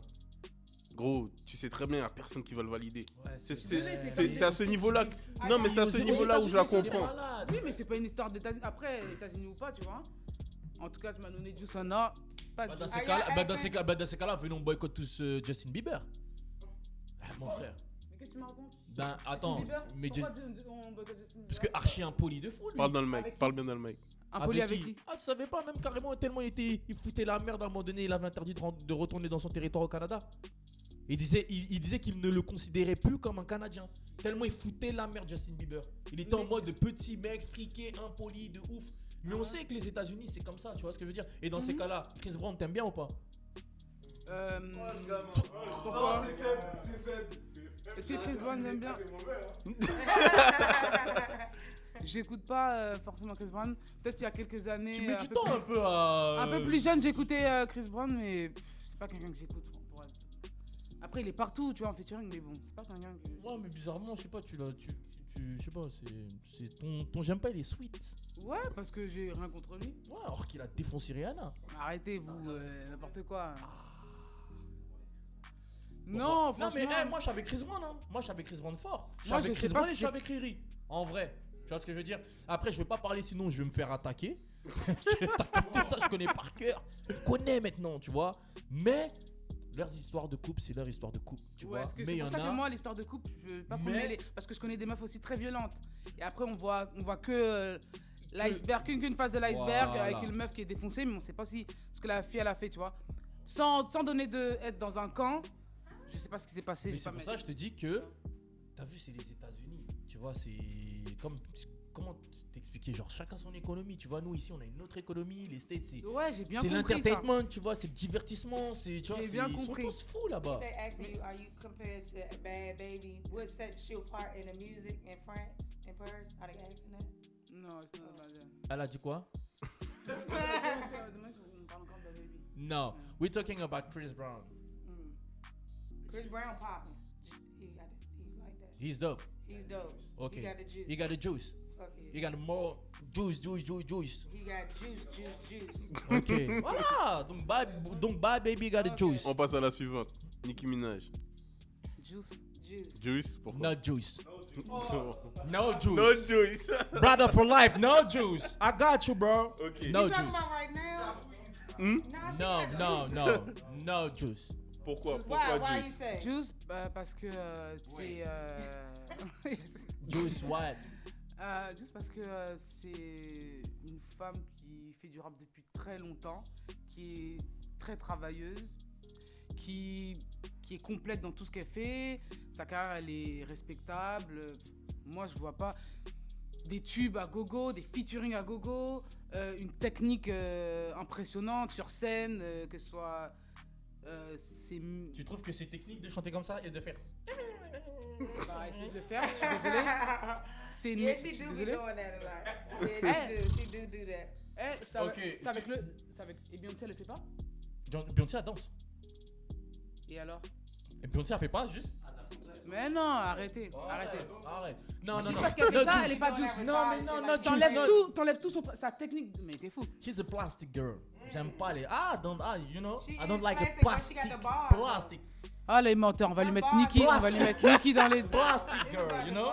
Gros, tu sais très bien, il n'y a personne qui va le valider. Ouais, C'est à ce niveau-là. Non, mais c'est à ce niveau-là où je la comprends. Oui, mais c'est pas une histoire d'États-Unis. Après, États-Unis ou pas, tu vois. En tout cas, tu m'as donné Juice Honor. Pas Bah, de dans Juice. ces cas-là, dans ces cas-là, venons boycott tous Justin Bieber. Ah, mon frère. Mais qu'est-ce que tu me racontes? Ben attends, Justin Bieber mais Pourquoi on boycotte Justin parce Bieber? que archi impoli de fou lui. Parle dans le Avec mic, qui? parle bien dans le mic. Impoli avec qui? Ah, tu savais pas, même carrément, tellement il foutait la merde à un moment donné, il avait interdit de retourner dans son territoire au Canada. Il disait qu'il ne le considérait plus comme un Canadien. Tellement il foutait la merde, Justin Bieber. Il était en Mais- mode petit mec, friqué, impoli, de ouf. Mais on sait que les États-Unis, c'est comme ça, tu vois ce que je veux dire. Et dans ces cas-là, Chris Brown, t'aimes bien ou pas? Pourquoi? C'est faible. Est-ce que Chris Brown l'aime bien? J'écoute pas forcément Chris Brown. Peut-être il y a quelques années. Tu mets un du peu temps plus- un peu à. Un peu plus jeune, j'écoutais Chris Brown, mais c'est pas quelqu'un que j'écoute. pour être- Après, il est partout, tu vois, en featuring, mais bon, c'est pas quelqu'un que. Ouais, mais bizarrement, je sais pas, je sais pas, c'est ton j'aime pas, il est sweet. Ouais, parce que j'ai rien contre lui. Ouais, alors qu'il a défoncé Rihanna. Arrêtez, vous, n'importe quoi. Pourquoi? Non, franchement. mais moi je suis avec Chris Brown, hein. Moi je suis avec Chris Brown fort. Je suis Moi, avec je Chris sais pas Brown ce et je suis que- avec Riri. En vrai. Tu vois ce que je veux dire? Après, je vais pas parler sinon je vais me faire attaquer. T'as capté ça, je connais par cœur. Je connais maintenant, tu vois. Mais leurs histoires de couple, c'est leur histoire de couple, tu Ouais, vois. parce que Mais c'est il y pour en ça a. que moi, l'histoire de couple, je veux pas trop Mais- mêler. Parce que je connais des meufs aussi très violentes. Et après, on voit que l'iceberg, qu'une face de l'iceberg Voilà. avec une meuf qui est défoncée, mais on sait pas si ce que la fille elle a fait, tu vois. Sans donner être dans un camp, je sais pas ce qui s'est passé. Mais je vais c'est pas pour ça mettre- que je te dis que t'as vu, c'est les États-Unis. Tu vois, c'est comme comment t'expliquer, genre chacun son économie. Tu vois, nous ici, on a une autre économie. Les States, c'est Ouais, j'ai bien c'est compris ça. l'entertainment, tu vois, c'est le divertissement, c'est tu vois, J'ai c'est- bien ils sont compris. tous fous là-bas. They asking you, are you compared to a Bad Baby? What set you apart in the music in France, in Paris? Are they asking that? Non, it's not about that. Elle a dit quoi? Demain, on parle encore de Baby. No, we're talking about Chris Brown. Chris Brown popping. He's like that. He's dope. He's dope. Okay. He got the juice. He got the juice. Fuck He yeah. got more juice. He got juice. Ok. Voilà. Donc bad baby got the juice. On passe à la suivante. Nicki Minaj. Juice. Juice. Juice, pourquoi? Not juice. No juice. No juice. Brother for life, no juice. I got you, bro. Ok. No You talking juice. about right now? Hmm? Nah, she No, got no, juice. no. No juice. Pourquoi Why you juice? say? Juice, parce que c'est. Juice what? Juste parce que c'est une femme qui fait du rap depuis très longtemps, qui est très travailleuse, qui est complète dans tout ce qu'elle fait. Sa carrière, elle est respectable. Moi, je vois pas des tubes à gogo, des featuring à gogo, une technique impressionnante sur scène, que ce soit. Tu trouves que c'est technique de chanter comme ça et de faire. Bah, essayer de le faire, je suis désolé. C'est Yeah, je she suis do be désolé. doing that a lot. Yeah, she do that. C'est Ok. avec le. Et Beyoncé, elle le fait pas? Beyoncé, elle danse. Et alors? Et Beyoncé, elle fait pas juste. Mais non, arrêtez, arrêtez. Arrête. Non, non, Juste non. parce qu'elle fait No ça, juice. elle est pas juice. Non, mais non, no juice. T'enlèves tout sa technique. Mais t'es fou. She's a plastic girl. J'aime pas les. You know, She I don't is like a plastic, but she plastic. got the bars, Plastic. Ah, les menteurs, on va lui mettre bars, Nicki, on va lui mettre Nicki dans les. Plastic girl, you know?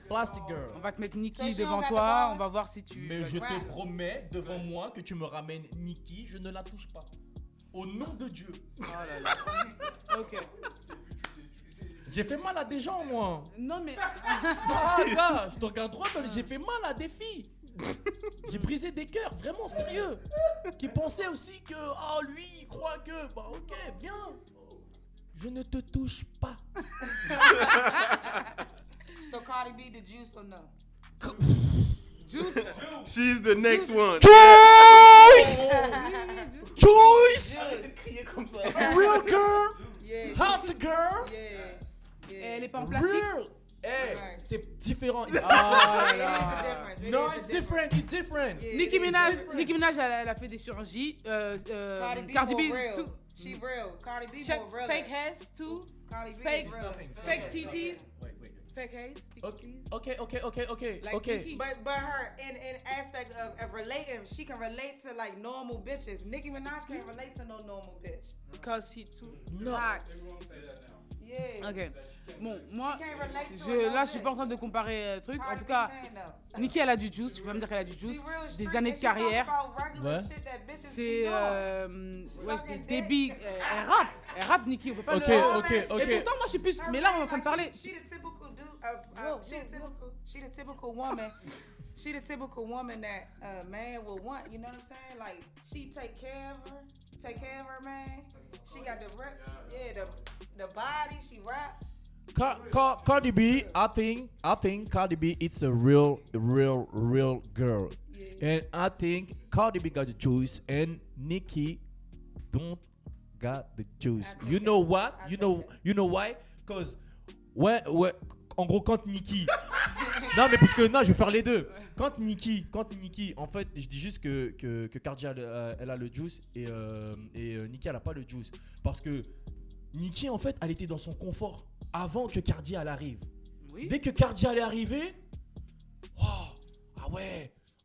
Plastic On girl. va te mettre So Nicki she devant don't got the toi, bars? on va voir si tu. Mais je te rap. promets devant moi que tu me ramènes Nicki, je ne la touche pas. Au nom de Dieu. Oh là là. Ok. J'ai fait mal à des gens, moi. Non, mais. Ah, gars, je te regarde droit dans les... J'ai fait mal à des filles. J'ai brisé des cœurs, vraiment sérieux. Qui pensaient aussi que, lui, il croit que, bah ok, viens. Je ne te touche pas. So Cardi B the juice or no? Juice. She's the next one. Choice! Choice! Arrête de crier comme ça. Real girl! Yeah. Hot girl! Yeah. Elle est pas en plastique. Real! Hey, Right. c'est différent. Oh là It is là. a difference. It No, is a it's different, it's different. Yeah, Nicki it is Minaj, different. Nicki Minaj, elle a fait des chirurgies. Cardi B, B, more real. too. She real. Cardi B Check, more real. fake hairs too. Cardi B fake- is real. Fake TTs. Wait. Fake hairs. Fake Okay, TTs. okay. Like Okay. Nicki. But her in aspect of relating, she can relate to like normal bitches. Nicki Minaj can't relate to no normal bitch. Because he too No. hot. Everyone say that now. Yeah. Ok. Bon, moi, She can't relate to là, another je suis pas en train de comparer trucs. En Cardi tout B cas, can, though. Nicki, elle a du juice. Tu peux me dire qu'elle a du juice. She real C'est street des années and de she talk carrière. about regular Ouais. shit that bitches C'est be doing. ouais, des Sucking débits. dick. Elle rappe, Nicki. On peut pas Ok, le. ok. Et pourtant, moi, je suis plus. Her Mais là, on est brain, en train de like, parler. She the typical dude. Whoa, She the typical woman. She the typical woman that a man will want. You know what I'm saying? Like she take care of her man. She got the rep, the body. She rap. Cardi B, I think Cardi B is a real girl. Yeah. And I think Cardi B got the juice and Nicki don't got the juice. You know what? You know why? Because en gros quand Nicki non mais parce que non je vais faire les deux. Quand Nicki en fait je dis juste que Cardi elle a le juice et Nicki elle a pas le juice parce que Nicki en fait elle était dans son confort avant que Cardi elle arrive. Oui. Dès que Cardi elle est arrivée,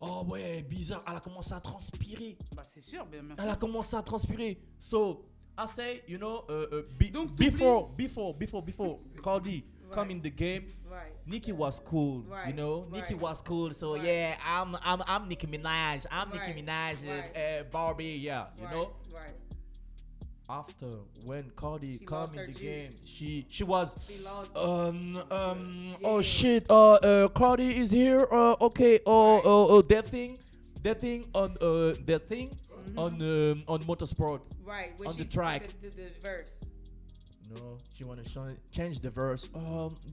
oh ouais, bizarre, elle a commencé à transpirer. Bah, c'est sûr, bien sûr. Elle a commencé à transpirer. So, I say, you know, Donc, before Cardi come Right. in the game, Right. Nicki was cool, Right, you know. right. Nicki was cool. So Right. yeah, I'm Nicki Minaj. I'm Nicki Right, Minaj, right. Barbie, yeah, you Right, know. Right. After when Cardi She come lost in her the game, juice. she was She lost. oh Yeah. shit, Cardi is here, okay, that thing on motorsport. Right. When on she the track. The verse. No, she wanna change the verse.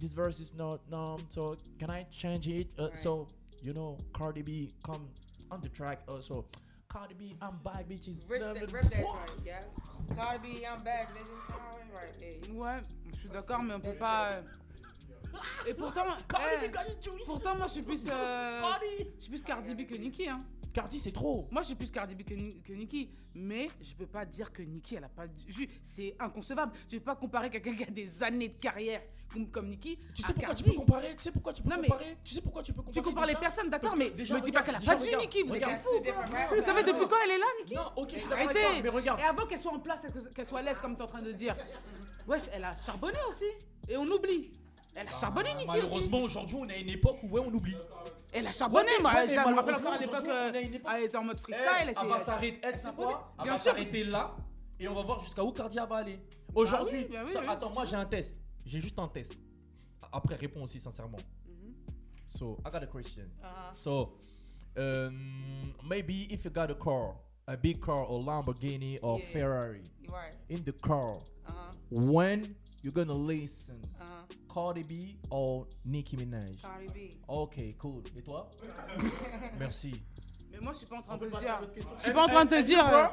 This verse is not so can I change it? Right. So you know, Cardi B come on the track. So Cardi B, I'm back, bitches. Rip that right. Yeah. Cardi B, I'm back, bitches. Alright, right. Yeah. Ouais, je suis d'accord, mais on peut pas. Et pourtant, Cardi B got the juice. pourtant, moi, je suis plus. Cardi. Je suis plus Cardi B que Nicki, hein. Cardi, c'est trop. Moi, je suis plus Cardi B que Nicki, mais je peux pas dire que Nicki, elle a pas. C'est inconcevable. Je vais pas comparer quelqu'un qui a des années de carrière comme Nicki. Tu à sais pourquoi Cardi. tu peux comparer? Tu sais pourquoi tu peux Non, mais- comparer? Tu sais pourquoi tu peux comparer? Tu compares les déjà? personnes, d'accord, Parce que mais déjà, me dis pas regarde, qu'elle a déjà, pas du regarde, Nicki, vous êtes regarde. fous. Vous savez depuis quand elle est là, Nicki? Non, ok, je suis d'accord avec Arrêtez. toi, mais regarde. Et avant qu'elle soit en place, qu'elle soit à l'aise, comme tu es en train de dire. Wesh, elle a charbonné aussi. Et on oublie. Elle a charbonné, Nicki. Malheureusement, aujourd'hui, on est à une époque où on oublie. Elle a charbonné, Ouais, moi. mais Je me rappelle encore à malheureusement, l'époque, aujourd'hui, on a une époque- elle était en mode freestyle. Elle va s'arrêter. Elle sait quoi? Elle va s'arrêter là et on va voir jusqu'à où Cardia va aller. Aujourd'hui, bah oui, ça- oui, attends, c'est moi sûr. j'ai un test. J'ai juste un test. Après, réponds aussi sincèrement. So, I got a question. So, maybe if you got a big car or Lamborghini or Yeah. Ferrari, Right. in the car, when you're gonna listen, Cardi B or Nicki Minaj? Cardi B. Ok, cool. Et toi? Merci. Mais moi, je suis pas en train On de peut te passer dire. à l'autre question. Je suis pas en train de te dire.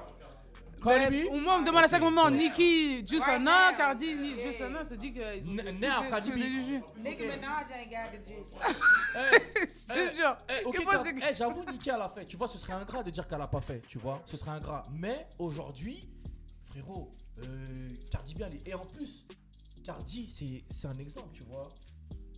Cardi B? Au moins, on me demande à chaque moment Ok. Nicki, Juice Right or now. not, Cardi, Yeah. Juice or not, je te dis qu'ils ont. Now, Cardi B. du jus. Nicki Minaj ain't got the juice. Je te jure. Ok, Il pose des- j'avoue, Nicki, elle a fait. Tu vois, ce serait ingrat de dire qu'elle a pas fait. Tu vois, ce serait ingrat. Mais aujourd'hui, frérot, Cardi B, elle est. Et en plus, Cardi, c'est un exemple, tu vois.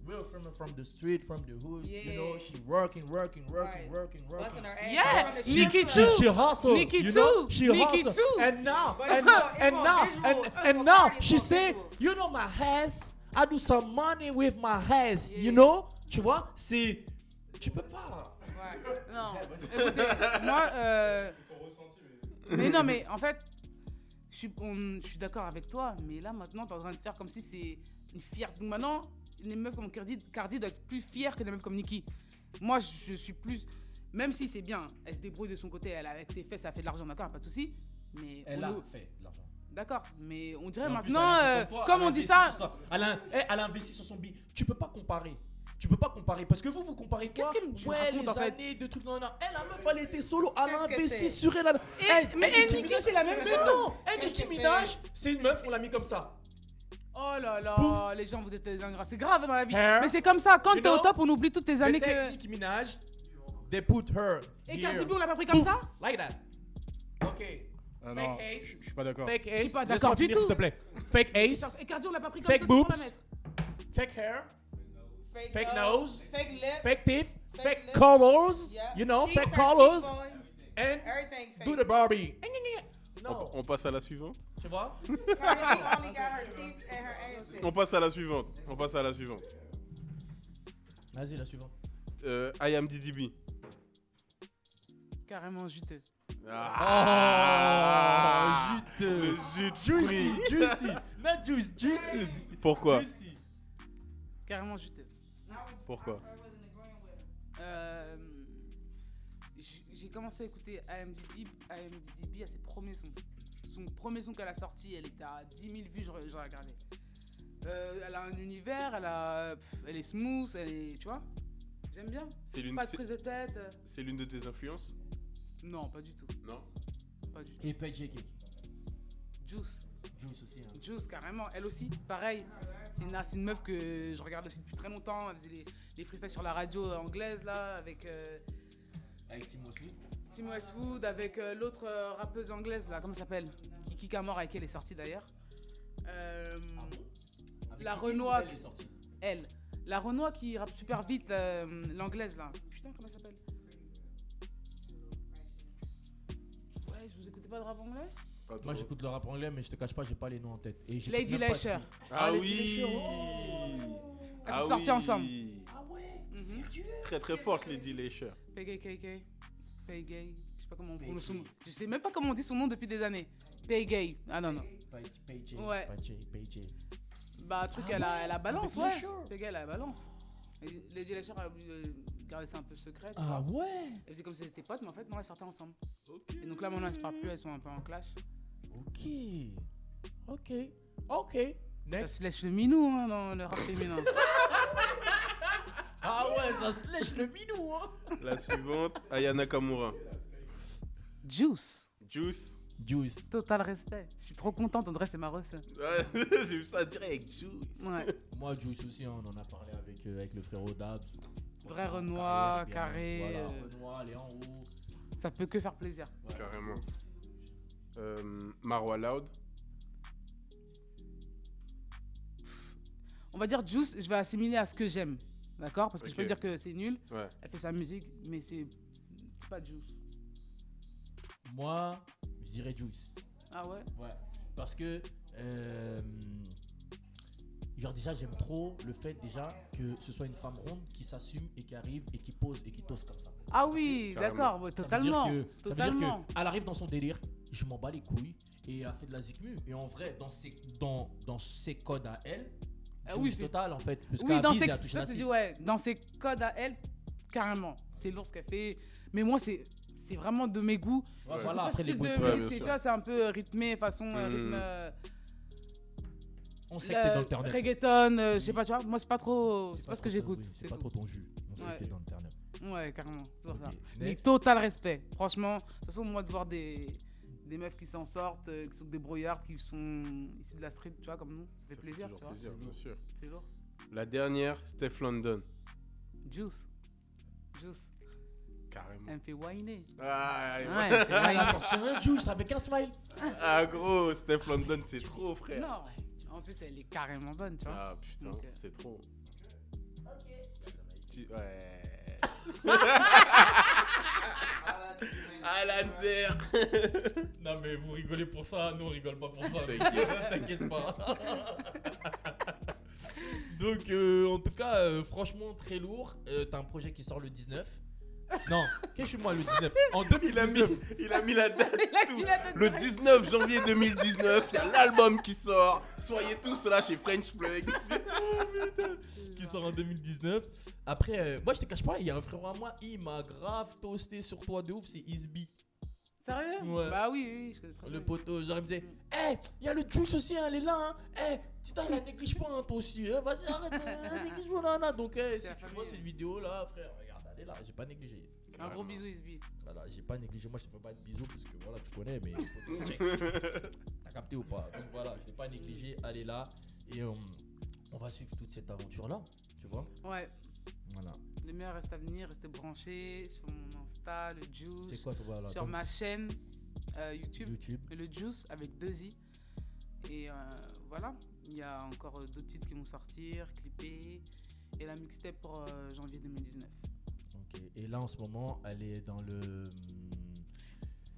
Real from the street, from the hood. You know, Yeah. she working. Right. Busting her ass. Yeah, From the Nicki street. too. She hustle. Nicki you know? too. She Nicki hustle. too. And now, But and it's now, more- it's and more now, visual. and, It's and more now, Cardi, it's she more say, visual. you know my ass, I do some money with my ass. Yeah. You know? Tu vois? C'est, tu peux pas. Right. Non, écoutez, moi, mais non, mais en fait, je suis d'accord avec toi, mais là maintenant, t'es en train de faire comme si c'est une fierté. Donc maintenant, les meufs comme Cardi doivent être plus fières que les meufs comme Nicki. Moi, je suis plus. Même si c'est bien, elle se débrouille de son côté, elle avec ses fesses, ça fait de l'argent, d'accord, pas de souci. Mais Elle on a nous- fait de l'argent. D'accord, mais on dirait Et en plus, maintenant, elle est toi, comme elle on dit investit ça. sur elle a investi sur son billet. Tu peux pas comparer. Tu peux pas comparer parce que vous comparez quoi? Qu'est-ce qu'elle tu ouais, racontes, les en fait années de trucs non. Elle la meuf elle était solo, elle a Qu'est-ce que investi c'est? sur elle. Mais Nicki, c'est la même Mais chose. non, Qu'est-ce Nicki que Minaj, c'est une meuf, on l'a mis comme ça. Oh là là, Pouf. les gens, vous êtes des ingrats. C'est grave dans la vie. Hair. Mais c'est comme ça, quand You t'es au know? top, on oublie toutes tes années They take que. Nicki Minaj, they put her Et here. Cardi B, on l'a pas pris comme Pouf, ça? like that. Ok. Non, Fake je ace. suis pas d'accord. Fake ace. pas Laisse-moi d'accord du finir, tout. s'il te plaît. Fake ace, Et Cardi, on l'a pas pris comme Fake ça, c'est pour boobs. la mettre. fake hair, Fake, fake nose, Fake lips. fake teeth, Fake fake lips. colors. Yeah. You know, Cheeks, fake her colors. cheekbone, And Everything fake. do the Barbie. Non, On passe à la suivante. tu vois? Cardi B only got her teeth and her ass fake. On passe à la suivante. On passe à la suivante. Vas-y, la suivante. I am DDB. Carrément juteux. Oh, Le juteux. jus de Juicy, fruits. juicy. Not juice, juicy. Pourquoi? Juicy. Carrément juteux. Pourquoi? Euh, j'ai commencé à écouter IMDb à ses premiers sons. Son premier son qu'elle a sorti, elle était à 10 000 vues, je regardais. Elle a un univers, elle est smooth, tu vois. J'aime bien. C'est l'une Pas de prise de tête. c'est l'une de tes influences? Non, pas du tout. Non? Pas du tout. Et PJ Cake. Juice. Juice aussi. Hein. Juice, carrément. Elle aussi, pareil. C'est une meuf que je regarde aussi depuis très longtemps. Elle faisait les freestyles sur la radio anglaise, là, avec Avec Tim Westwood. Tim Westwood, avec l'autre rappeuse anglaise, là, comment ça s'appelle? Kiki Kamor, avec qui elle est sortie d'ailleurs. La Renoir. Elle est sortie. Elle. La Renoir qui rappe super vite, l'anglaise, là. Putain, comment elle s'appelle? Ouais, je vous écoutais pas de rap anglais? Pas trop. Moi j'écoute le rap anglais, mais je te cache pas, j'ai pas les noms en tête. Et j'écoute Lady même pas Lasher. de filles. Ah Lady oui! Lasher, oh. Elles sont sorties ensemble. Ah ouais, Mhm. sérieux? Très très forte, Lady Lasher. PGKK. Paygay. Je sais pas comment on prononce son nom. Je sais même pas comment on dit son nom depuis des années. Paygay. Ah non, non. PJ. Ouais. PJ. Bah, truc, Ah elle ouais, a balance, avec ouais. Lasher. Paygay, elle a balance. Et Lady Lasher, elle a voulu garder ça un peu secret. Tu Ah vois. ouais. Elle faisait comme si c'était potes, mais en fait, non, elles sortaient ensemble. Ok. Et donc là, maintenant, elles se parlent plus, elles sont un peu en clash. Ok. Ok. Ok. Ça Next. se lèche le minou, hein, dans le rap féminin. Ah ouais, ça se lèche le minou, hein. La suivante, Aya Nakamura. Juice. Juice. Juice. Total respect. Je suis trop contente, André, c'est ma recette. Ouais, j'ai vu ça direct. Juice. Ouais. Moi, Juice aussi, hein, on en a parlé avec le frérot Dabs. Vrai Renoir, Carrière, carré. Voilà, Renoir, elle est en haut. Ça peut que faire plaisir. Ouais. Carrément. Marwa Loud. On va dire Juice, je vais assimiler à ce que j'aime. D'accord? Parce que je peux Ok. dire que c'est nul. Ouais. Elle fait sa musique, mais c'est pas Juice. Moi, je dirais Juice. Ah ouais? Ouais. Parce que Genre déjà j'aime trop le fait déjà que ce soit une femme ronde qui s'assume et qui arrive et qui pose et qui tosse comme ça. Ah oui, Carrément. d'accord, ouais, totalement. Ça veut dire Totalement. qu'elle arrive dans son délire, je m'en bats les couilles et elle fait de la zikmu. Et en vrai, dans ses codes à elle, Ah oui, oui, c'est c'est- total en fait. Parce Oui, qu'elle dans vise ses, et elle touche ça, la c'est cible. dit, ouais, dans ses codes à elle, carrément. C'est lourd ce qu'elle fait. Mais moi, c'est vraiment de mes goûts. Ouais, Ouais. voilà, Pas après ce les style goûts de de Ouais, musique, bien c'est, sûr. tu vois, c'est un peu rythmé, façon rythme. On sait que t'es dans l'internet. Reggaeton, je sais pas, tu vois. Moi, c'est pas trop. C'est pas ce que trop j'écoute. oui, c'est c'est pas tout. trop ton jus. On sait Ouais. que t'es dans l'internet. Ouais, carrément. C'est pour ça. Ok, Mais next. total respect. Franchement, de toute façon, moi, de voir des meufs qui s'en sortent, qui sont débrouillardes, qui sont issues de la street, tu vois, comme nous, ça fait plaisir, tu toujours vois. plaisir, bien sûr. C'est lourd. La dernière, Steph London. Juice. Carrément. Elle me fait whiner. Ah, Ouais, elle me fait Elle a whiner. sorti un juice avec un smile. ah, gros, Steph London, c'est trop, frère. Non, en plus, elle est carrément bonne, tu vois. Ah, putain, Donc, c'est trop. Ouais. Alan Zer. Non mais vous rigolez pour ça, nous on rigole pas pour ça. T'inquiète. T'inquiète pas. Donc en tout cas, franchement très lourd. T'as un projet qui sort le 19. Non, qu'est-ce que je suis moi le 19 en 2019. Il a mis la date. Il a tout. mis la date Le direct. 19 janvier 2019, il y a l'album qui sort. Soyez tous là chez French Plug. Qui sort en 2019. Après, moi je te cache pas, il y a un frérot à moi, il m'a grave toasté sur toi de ouf, c'est Isby. Sérieux? Ouais. Bah oui, je connais très Le bien. poteau, genre il me disait, hé, il y a le juice aussi, hein, elle est là, hein. Hé, putain, il la néglige pas, hein, toi aussi, hein. Vas-y, arrête, néglige pas, là, là. Donc, C'est si la tu famille. vois cette vidéo là, frère, regarde, elle est là, j'ai pas négligé. Un gros bisou, Isby. Voilà, j'ai pas négligé, moi je te fais pas de bisous parce que voilà, tu connais, mais t'as capté ou pas? Donc voilà, je l'ai pas négligé, elle est là et on va suivre toute cette aventure là, tu vois? Ouais. Voilà. Le meilleur reste à venir, restez branchés sur mon Insta, le C'est Juice, quoi, toi, voilà, sur ton ma chaîne YouTube, YouTube? le Juice avec 2 i. Et voilà, il y a encore d'autres titres qui vont sortir, clippés, et la mixtape pour janvier 2019. Ok, et là en ce moment, elle est dans le.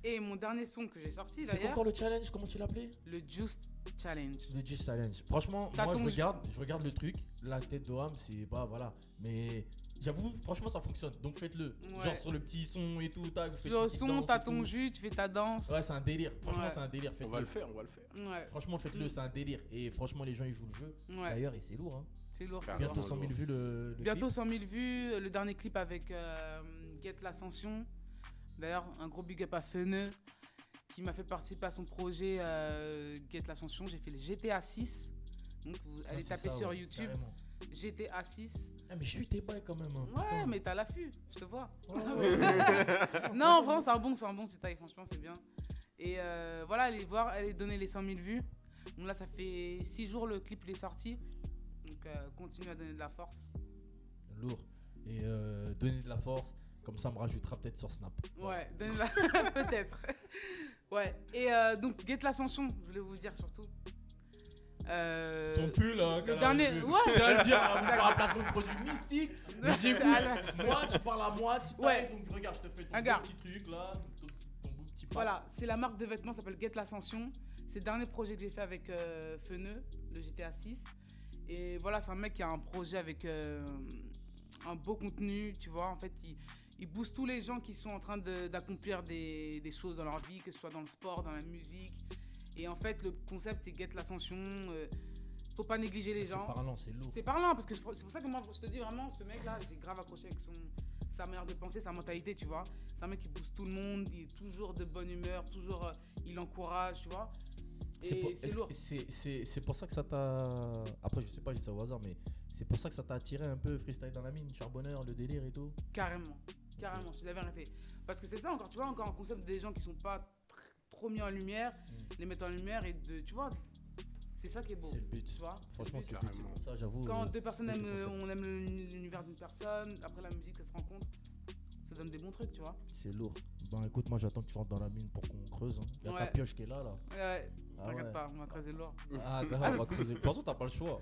Et mon dernier son que j'ai sorti C'est quoi d'ailleurs, encore le challenge? Comment tu l'appelais? le Juice Challenge. Le Juice Challenge. Franchement, T'as moi ton- je regarde le truc. La tête d'Oham, c'est pas voilà. Mais j'avoue, franchement, ça fonctionne. Donc faites-le. Ouais. Genre sur le petit son et tout. Tac, vous faites Tu une vas au petite son, danse t'as et ton tout. jus, tu fais ta danse. Ouais, c'est un délire. Franchement, Ouais. c'est un délire. On Faites-le. va le faire, on va le faire. Ouais, Franchement, faites-le. C'est un délire. Et franchement, les gens ils jouent le jeu. ouais. D'ailleurs, et c'est lourd. Hein. C'est lourd, c'est Carrément. lourd. Bientôt 100 000 vues le Bientôt clip. 100 000 vues, le dernier clip avec Get l'Ascension. D'ailleurs, un gros big up à Feneux qui m'a fait participer à son projet Get l'Ascension. J'ai fait le GTA 6. Donc, vous allez c'est taper ça, sur ouais, YouTube carrément. GTA 6. Ah, mais je suis tes bails quand même. Hein. Ouais, Putain. mais t'as l'affût, je te vois. Ouais, ouais. Non, vraiment, c'est un bon détail, franchement, c'est bien. Et voilà, allez voir, allez donner les 100 000 vues. Donc là, ça fait 6 jours le clip il est sorti. Donc continue à donner de la force. Lourd. Et donner de la force. Comme ça, on me rajoutera peut-être sur Snap. Ouais, donnez la peut-être. Ouais, et donc Get l'Ascension, je voulais vous dire surtout. Son pull, hein, le dernier, Je ouais. viens de dire, on va faire un placement de produit mystique. Mais du C'est coup, à moi, tu parles à moi, tu Ouais. tailles, donc regarde, je te fais ton Regarde. beau petit truc là, ton beau petit pas. Voilà, c'est la marque de vêtements, ça s'appelle Get l'Ascension. C'est le dernier projet que j'ai fait avec Feneux, le GTA 6. Et voilà, c'est un mec qui a un projet avec un beau contenu, tu vois. En fait, il booste tous les gens qui sont en train d'accomplir des choses dans leur vie, que ce soit dans le sport, dans la musique. Et en fait, le concept, c'est Get l'Ascension. Faut pas négliger les C'est gens. parlant, c'est lourd. C'est parlant, parce que c'est pour ça que moi, je te dis vraiment, ce mec-là, j'ai grave accroché avec sa manière de penser, sa mentalité, tu vois. C'est un mec qui booste tout le monde, il est toujours de bonne humeur, toujours, il encourage, tu vois. Et c'est lourd. C'est pour ça que ça t'a. Après, je sais pas, je dis ça au hasard, mais c'est pour ça que ça t'a attiré un peu freestyle dans la mine, charbonneur, le délire et tout. Carrément, carrément, c'est la vérité. Parce que c'est ça encore, tu vois, encore un concept des gens qui sont pas trop mis en lumière, les mettre en lumière et tu vois, c'est ça qui est beau. C'est le but. Tu vois, Franchement, c'est c'est le le but. but. C'est pour ça, j'avoue. Quand deux personnes c'est aiment, pour ça. on aime l'univers d'une personne, après la musique, ça se rencontre, ça donne des bons trucs, tu vois. C'est lourd. Bon, écoute, moi j'attends que tu rentres dans la mine pour qu'on creuse. Hein. Y a ta Ouais. pioche qui est là, là. Ouais, Ah t'inquiète ouais. pas, on va creuser l'or. Ah, grave, on va creuser. De toute façon, t'as pas le choix.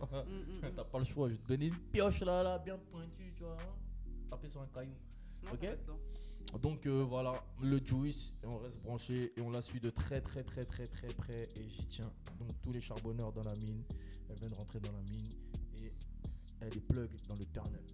T'as pas le choix. Je vais te donner une pioche là, là, bien pointue, tu vois. Hein. Taper sur un caillou. Non, Ok. ça va être lourd. Donc voilà, le Juice, et on reste branché et on la suit de très près et j'y tiens. Donc tous les charbonneurs dans la mine, elles viennent rentrer dans la mine elle est plug dans le turn-up.